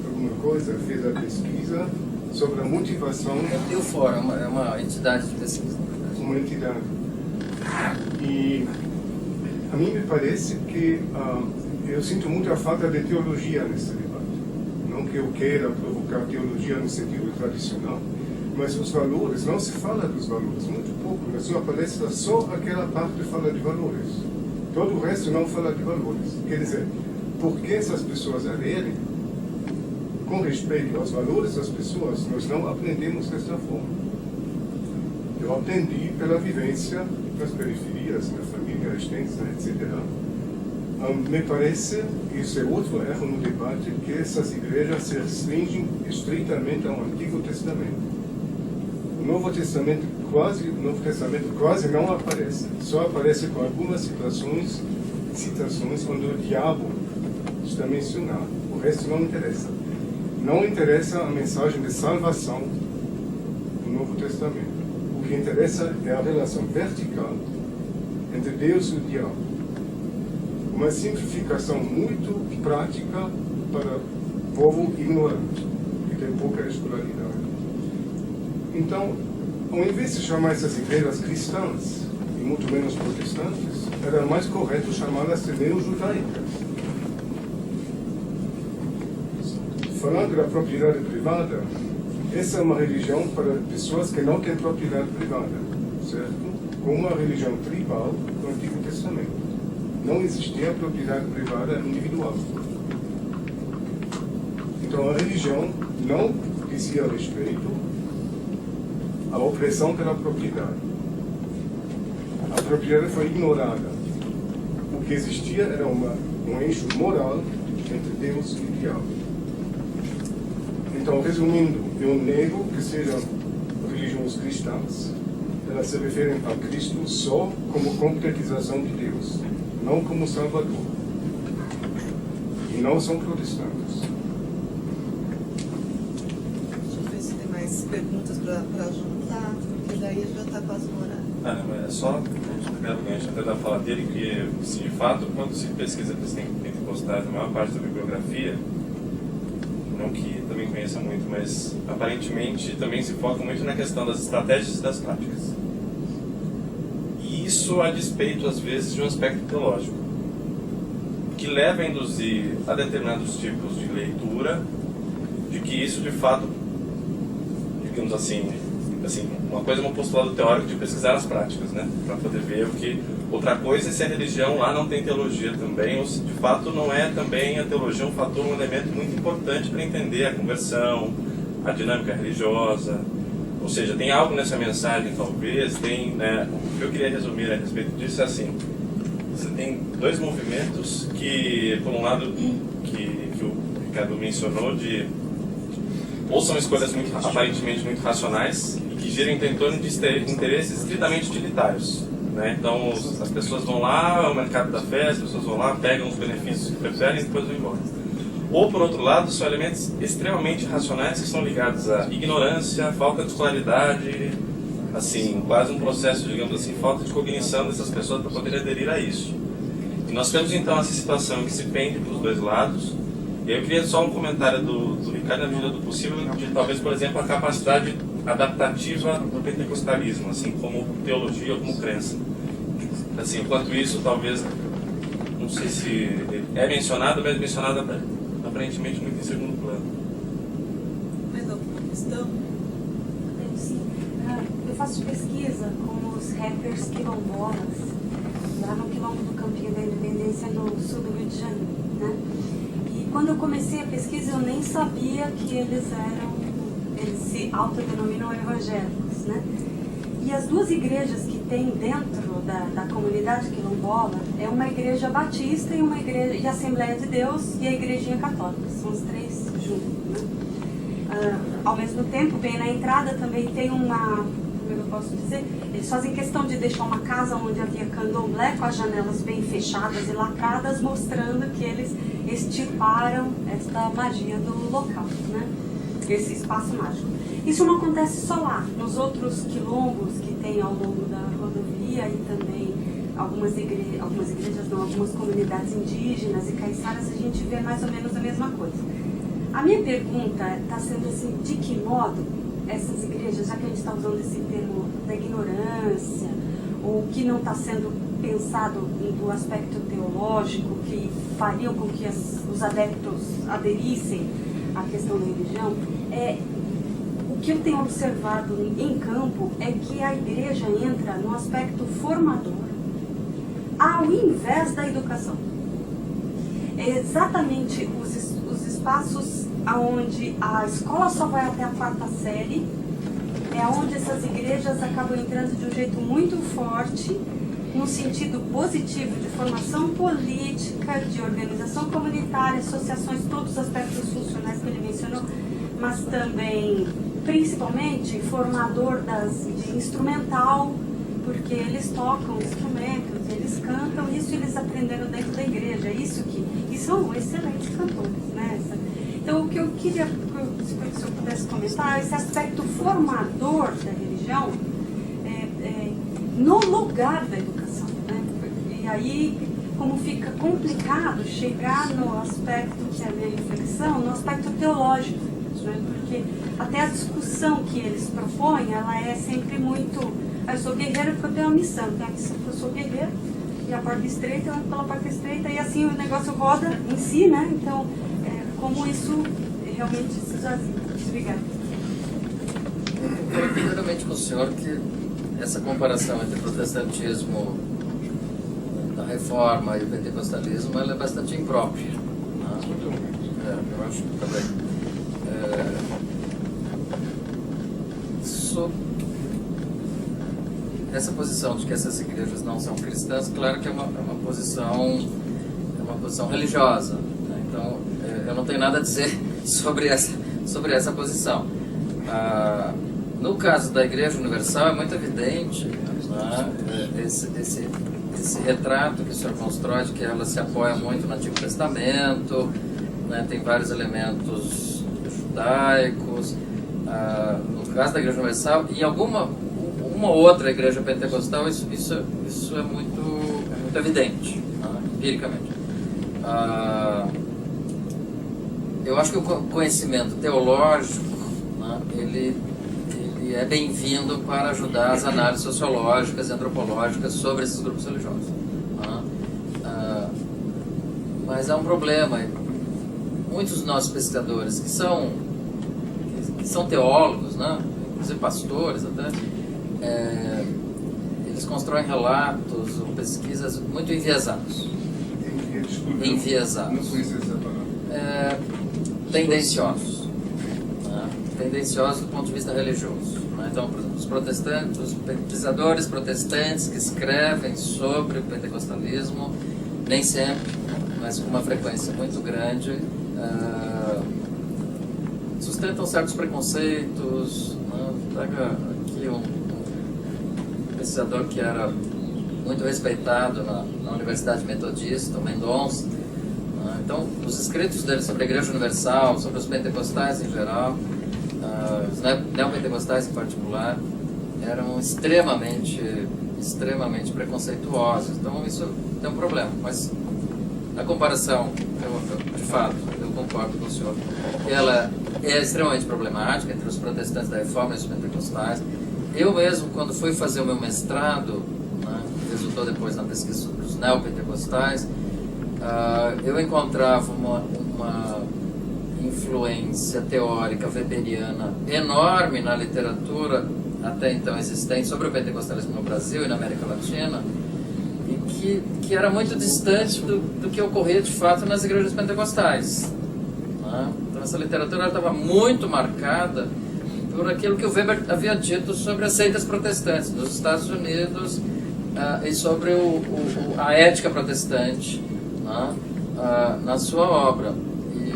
alguma coisa, fez a pesquisa sobre a motivação... É o Pew Forum, é uma entidade de pesquisa. Uma entidade. E a mim me parece que eu sinto muito a falta de teologia nesse debate. Não que eu queira provocar teologia no sentido tradicional, mas os valores, não se fala dos valores, muito pouco. Na sua palestra, só aquela parte fala de valores. Todo o resto não fala de valores. Quer dizer, por que essas pessoas aderem, com respeito aos valores das pessoas, nós não aprendemos desta forma. Eu aprendi pela vivência nas periferias, na família extensa, etc. Me parece, isso é outro erro no debate, que essas igrejas se restringem estritamente ao Antigo Testamento. O Novo Testamento quase não aparece. Só aparece com algumas citações onde o diabo está mencionado. O resto não interessa. Não interessa a mensagem de salvação do Novo Testamento. O que interessa é a relação vertical entre Deus e o diabo. Uma simplificação muito prática para o povo ignorante, que tem pouca escolaridade. Então, ao invés de chamar essas igrejas cristãs, e muito menos protestantes, era mais correto chamá-las de neo-judaicas. Falando da propriedade privada, essa é uma religião para pessoas que não têm propriedade privada, certo? Como a religião tribal do Antigo Testamento. Não existia propriedade privada individual. Então a religião não dizia respeito à opressão pela propriedade. A propriedade foi ignorada. O que existia era um eixo moral entre Deus e o diabo. Então, resumindo, eu nego que sejam religiões cristãs. Elas se referem a Cristo só como concretização de Deus, não como Salvador. E não são protestantes. Deixa eu ver se tem mais perguntas para juntar, porque daí já está quase no horário. Não, é só o primeiro gancho até da fala dele, que se de fato, quando se pesquisa pentecostais, a maior parte da bibliografia, não que também conheça muito, mas aparentemente também se foca muito na questão das estratégias e das práticas. E isso a despeito, às vezes, de um aspecto teológico, que leva a induzir a determinados tipos de leitura, de que isso, de fato, digamos assim, uma coisa é um postulado teórico de pesquisar as práticas, né? Para poder ver o que... Outra coisa é se a religião lá não tem teologia também, ou se de fato não é também a teologia um elemento muito importante para entender a conversão, a dinâmica religiosa. Ou seja, tem algo nessa mensagem, talvez, tem, né? O que eu queria resumir a respeito disso é assim: você tem dois movimentos que, por um lado, que o Ricardo mencionou, ou são escolhas aparentemente muito racionais e que giram em torno de interesses estritamente utilitários, né? Então as pessoas vão lá, é o mercado da fé, as pessoas vão lá, pegam os benefícios que preferem e depois vão embora. Ou, por outro lado, são elementos extremamente racionais que são ligados à ignorância, falta de claridade, assim, quase um processo, digamos assim, falta de cognição dessas pessoas para poderem aderir a isso. E nós temos então essa situação que se pende para os dois lados. E eu queria só um comentário do Ricardo, na medida do possível, de talvez, por exemplo, a capacidade adaptativa do pentecostalismo, assim, como teologia ou como crença. Assim, enquanto isso, talvez, não sei se é mencionado, mas mencionado aparentemente muito em segundo plano. Mais alguma questão? Sim. Eu faço pesquisa com os rappers quilombolas, lá no quilombo do Campinho da Independência, no sul do Rio de Janeiro, né? E quando eu comecei a pesquisa, eu nem sabia que eles se autodenominam evangélicos, né? E as duas igrejas que tem dentro da comunidade quilombola é uma igreja batista e uma igreja e Assembleia de Deus e a igrejinha católica, são os três juntos, né? Ao mesmo tempo, bem na entrada também tem como eu posso dizer, eles fazem questão de deixar uma casa onde havia candomblé com as janelas bem fechadas e lacradas, mostrando que eles extirparam esta magia do local, né? Esse espaço mágico. Isso não acontece só lá, nos outros quilombos que tem ao longo da rodovia e também algumas comunidades indígenas e caiçaras, a gente vê mais ou menos a mesma coisa. A minha pergunta está sendo assim, de que modo essas igrejas, já que a gente está usando esse termo da ignorância, ou que não está sendo pensado do aspecto teológico, que fariam com que os adeptos aderissem à questão da religião, o que eu tenho observado em campo é que a igreja entra no aspecto formador, ao invés da educação. É exatamente os espaços onde a escola só vai até a 4ª série, é onde essas igrejas acabam entrando de um jeito muito forte, no sentido positivo de formação política, de organização comunitária, associações, todos os aspectos funcionais que ele mencionou, mas também, principalmente, formador de instrumental, porque eles tocam instrumentos, eles cantam, isso eles aprenderam dentro da igreja, e são excelentes cantores, né? Então, o que eu queria, se eu pudesse comentar, esse aspecto formador da religião no lugar da educação, né? E aí, como fica complicado chegar no aspecto que é a minha reflexão, no aspecto teológico. né? Porque até a discussão que eles propõem, ela é sempre muito... Eu sou guerreiro porque eu tenho uma missão. Tem a missão que eu sou guerreiro, e a porta estreita, eu ando pela porta estreita, e assim o negócio roda em si, né? Então, como isso realmente se esvazia. Obrigada. Eu concordo inteiramente com o senhor que essa comparação entre o protestantismo da Reforma e o pentecostalismo ela é bastante imprópria. Né? Eu acho que também. Essa posição de que essas igrejas não são cristãs, claro que é uma posição religiosa. Né? Então, eu não tenho nada a dizer sobre essa posição. No caso da Igreja Universal é muito evidente, né, esse retrato que o senhor constrói de que ela se apoia muito no Antigo Testamento, né, tem vários elementos judaicos. No caso da Igreja Universal, em uma outra igreja pentecostal, isso é muito evidente, né, empiricamente. Eu acho que o conhecimento teológico, né, ele é bem-vindo para ajudar as análises sociológicas e antropológicas sobre esses grupos religiosos. Mas há um problema. Muitos dos nossos pesquisadores que são teólogos, né, inclusive pastores até, eles constroem relatos ou pesquisas muito enviesados. Enviesados. Não conheço essa palavra. Tendenciosos. Né? Tendenciosos do ponto de vista religioso. Né? Então, por exemplo, os protestantes, os pesquisadores protestantes que escrevem sobre o pentecostalismo, nem sempre, mas com uma frequência muito grande, sustentam certos preconceitos. Né? Pega aqui um pesquisador que era muito respeitado na Universidade Metodista, o Mendonça. Então, os escritos dele sobre a Igreja Universal, sobre os pentecostais em geral, os neopentecostais em particular, eram extremamente preconceituosos. Então, isso tem um problema. Mas a comparação, de fato, eu concordo com o senhor, que ela é extremamente problemática entre os protestantes da Reforma e os pentecostais. Eu mesmo, quando fui fazer o meu mestrado, né, que resultou depois na pesquisa sobre os neopentecostais, eu encontrava uma influência teórica weberiana enorme na literatura até então existente sobre o pentecostalismo no Brasil e na América Latina, e que era muito distante do que ocorria de fato nas igrejas pentecostais. Né? Então essa literatura estava muito marcada por aquilo que o Weber havia dito sobre as seitas protestantes dos Estados Unidos e sobre a ética protestante, né, na sua obra.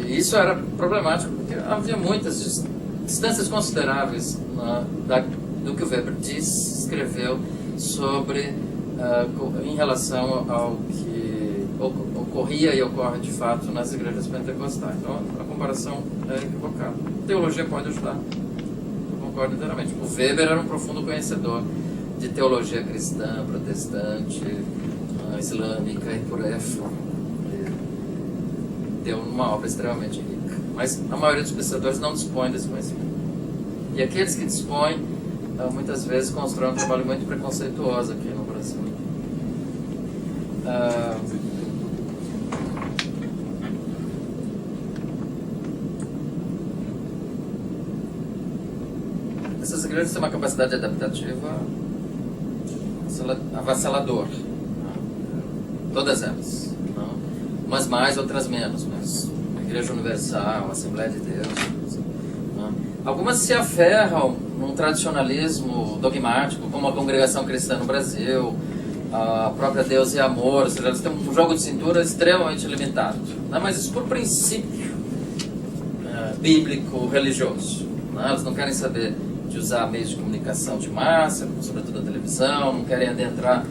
E isso era problemático porque havia muitas distâncias consideráveis, né, do que o Weber disse, escreveu sobre em relação ao que ocorria e ocorre de fato nas igrejas pentecostais. Então a comparação é equivocada. A teologia pode ajudar, eu concordo inteiramente. O Weber era um profundo conhecedor de teologia cristã, protestante, islâmica e por aí afora. Deu uma obra extremamente rica. Mas a maioria dos pesquisadores não dispõe desse conhecimento. E aqueles que dispõem, muitas vezes constroem um trabalho muito preconceituoso aqui no Brasil. Essas igrejas têm uma capacidade adaptativa avassaladora. Todas elas. Não? Umas mais, outras menos. Mas a Igreja Universal, a Assembleia de Deus. Não? Algumas se aferram num tradicionalismo dogmático, como a Congregação Cristã no Brasil, a própria Deus e Amor, ou seja, eles têm um jogo de cintura extremamente limitado. Não? Mas isso por princípio bíblico, religioso. Não? Eles não querem saber de usar meios de comunicação de massa, sobretudo a televisão, não querem adentrar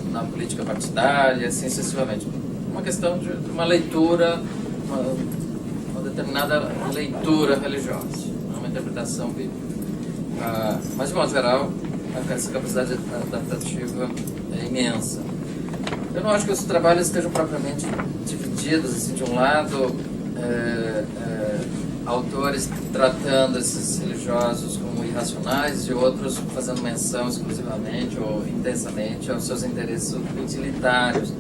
na política partidária, assim sucessivamente. Uma questão de uma leitura, uma determinada leitura religiosa, uma interpretação bíblica. Mas, de modo geral, essa capacidade adaptativa é imensa. Eu não acho que os trabalhos estejam propriamente divididos, assim, de um lado, autores tratando esses religiosos como irracionais e outros fazendo menção exclusivamente ou intensamente aos seus interesses utilitários.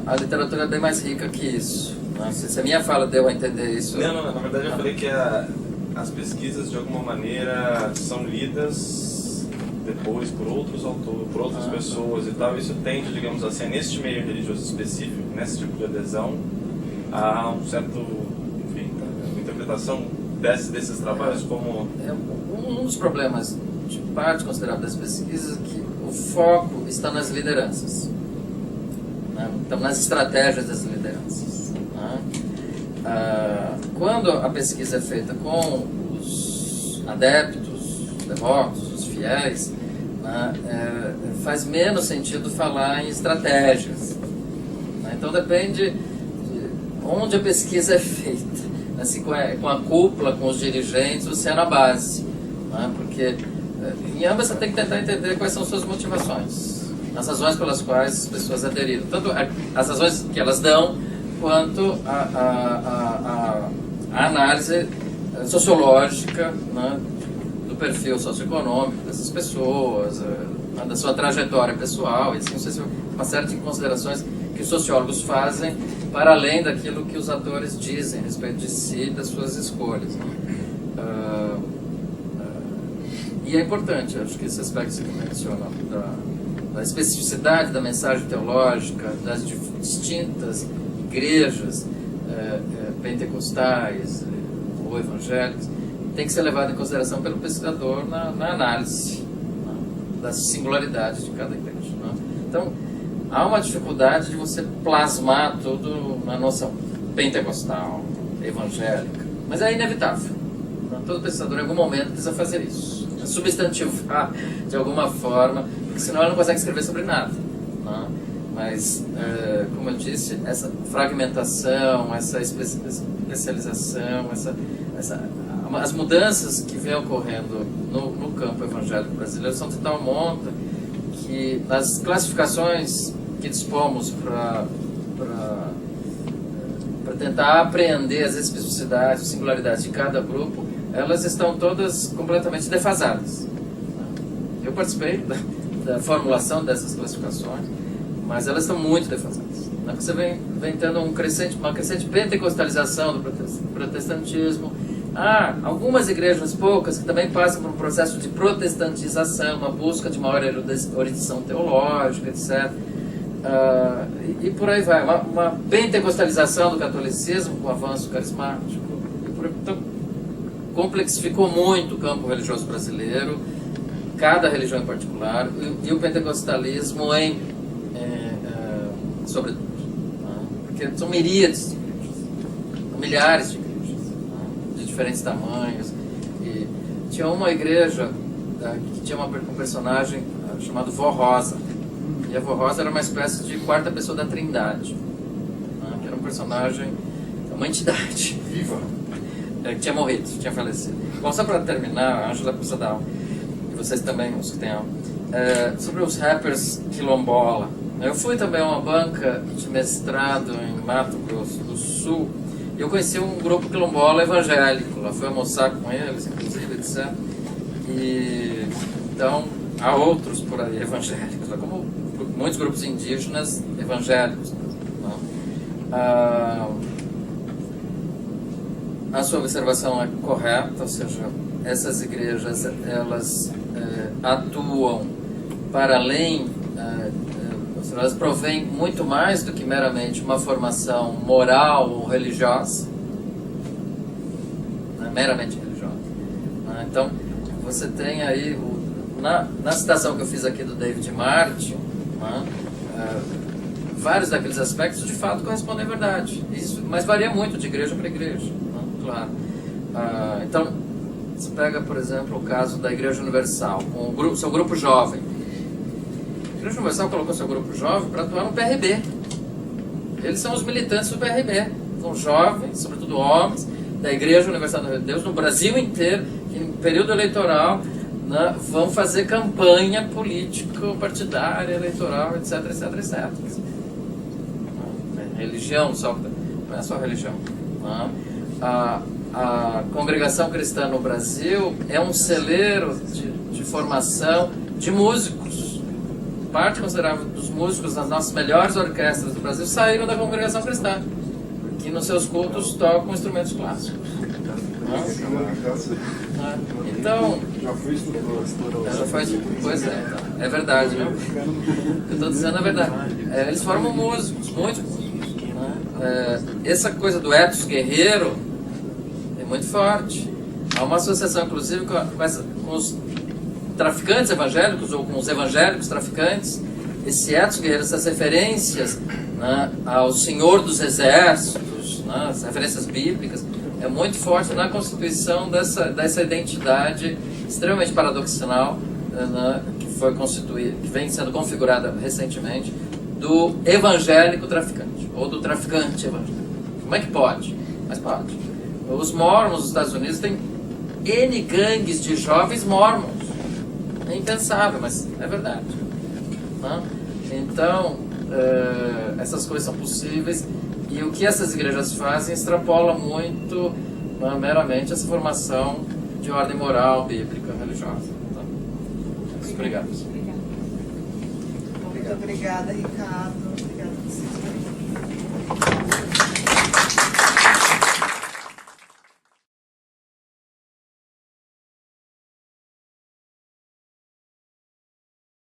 A literatura é bem mais rica que isso. Não sei se a minha fala deu a entender isso. Não, na verdade eu falei que as pesquisas de alguma maneira são lidas depois por outros autores, por outras pessoas e tal. Isso tende, digamos assim, neste meio religioso específico, nesse tipo de adesão, a um certo, enfim, uma interpretação desses trabalhos como... Um dos problemas de parte considerável das pesquisas é que o foco está nas lideranças, né? Então, nas estratégias das lideranças, né? Quando a pesquisa é feita com os adeptos, os devotos, os fiéis, né? Faz menos sentido falar em estratégias, né? Então depende de onde a pesquisa é feita, né? Se com a cúpula, com os dirigentes, ou se é na base, né? Porque em ambas você tem que tentar entender quais são suas motivações, as razões pelas quais as pessoas aderiram, tanto as razões que elas dão, quanto a análise sociológica, né, do perfil socioeconômico dessas pessoas, da sua trajetória pessoal, e assim, uma série de considerações que os sociólogos fazem para além daquilo que os atores dizem a respeito de si e das suas escolhas, né? E é importante, acho que esse aspecto que você menciona da especificidade da mensagem teológica das distintas igrejas pentecostais ou evangélicas tem que ser levado em consideração pelo pesquisador na análise, né, das singularidades de cada igreja, né? Então, há uma dificuldade de você plasmar tudo na noção pentecostal, evangélica, mas é inevitável, né? Todo pesquisador em algum momento precisa fazer isso, substantivar de alguma forma, porque senão ele não consegue escrever sobre nada, né? Mas, como eu disse, essa fragmentação, essa especialização, as mudanças que vêm ocorrendo no campo evangélico brasileiro são de tal monta que as classificações que dispomos para tentar apreender as especificidades, as singularidades de cada grupo, elas estão todas completamente defasadas. Eu participei da formulação dessas classificações, mas elas estão muito defasadas. Você vem tendo uma crescente pentecostalização do protestantismo. Há algumas igrejas, poucas, que também passam por um processo de protestantização, uma busca de maior erudição teológica, etc. E por aí vai. Uma pentecostalização do catolicismo com o avanço carismático. Então, complexificou muito o campo religioso brasileiro, cada religião em particular, e o pentecostalismo sobretudo, né? Porque são miríades de igrejas, milhares de igrejas, né? De diferentes tamanhos. E tinha uma igreja que tinha um personagem chamado Vó Rosa, e a Vó Rosa era uma espécie de quarta pessoa da Trindade, né? Que era um personagem, uma entidade viva, que tinha morrido, tinha falecido. Bom, só para terminar, a Ângela precisa dar aula, e vocês também, os que têm aula, sobre os rappers quilombola. Eu fui também a uma banca de mestrado em Mato Grosso do Sul e eu conheci um grupo quilombola evangélico. Lá fui almoçar com eles, inclusive, etc. E então há outros por aí evangélicos, como muitos grupos indígenas evangélicos, né? A sua observação é correta, ou seja, essas igrejas elas atuam para além, elas provêm muito mais do que meramente uma formação moral ou religiosa, né, meramente religiosa, né? Então, você tem aí, na citação que eu fiz aqui do David Martin, né, vários daqueles aspectos de fato correspondem à verdade, isso, mas varia muito de igreja para igreja, né, claro. Então, você pega, por exemplo, o caso da Igreja Universal, com o seu grupo jovem. A Igreja Universal colocou seu grupo jovem para atuar no PRB. Eles são os militantes do PRB. São jovens, sobretudo homens, da Igreja Universal de Deus, no Brasil inteiro, que em período eleitoral, né, vão fazer campanha político-partidária, eleitoral, etc, etc, etc. Religião, só não é só religião. Né? A congregação cristã no Brasil é um celeiro de formação de músicos. Parte considerável dos músicos das nossas melhores orquestras do Brasil saíram da congregação cristã, que nos seus cultos tocam instrumentos clássicos. Então, já fui instrutor. Pois é, então, é verdade, né? Eu estou dizendo a verdade. Eles formam músicos, muitos músicos. Né? Essa coisa do ethos guerreiro é muito forte. Há uma associação, inclusive, com os traficantes evangélicos ou com os evangélicos traficantes. Esse ethos guerreiro, essas referências, né, ao Senhor dos Exércitos, né, as referências bíblicas, é muito forte na constituição dessa identidade extremamente paradoxal, né, que foi constituída, que vem sendo configurada recentemente, do evangélico traficante, ou do traficante evangélico. Como é que pode? Mas pode. Os mormons nos Estados Unidos têm N gangues de jovens mormons. É impensável, mas é verdade. Né? Então, essas coisas são possíveis. E o que essas igrejas fazem extrapola muito, meramente, essa formação de ordem moral, bíblica, religiosa. Então, obrigado. Muito obrigada, Ricardo. Obrigada a vocês.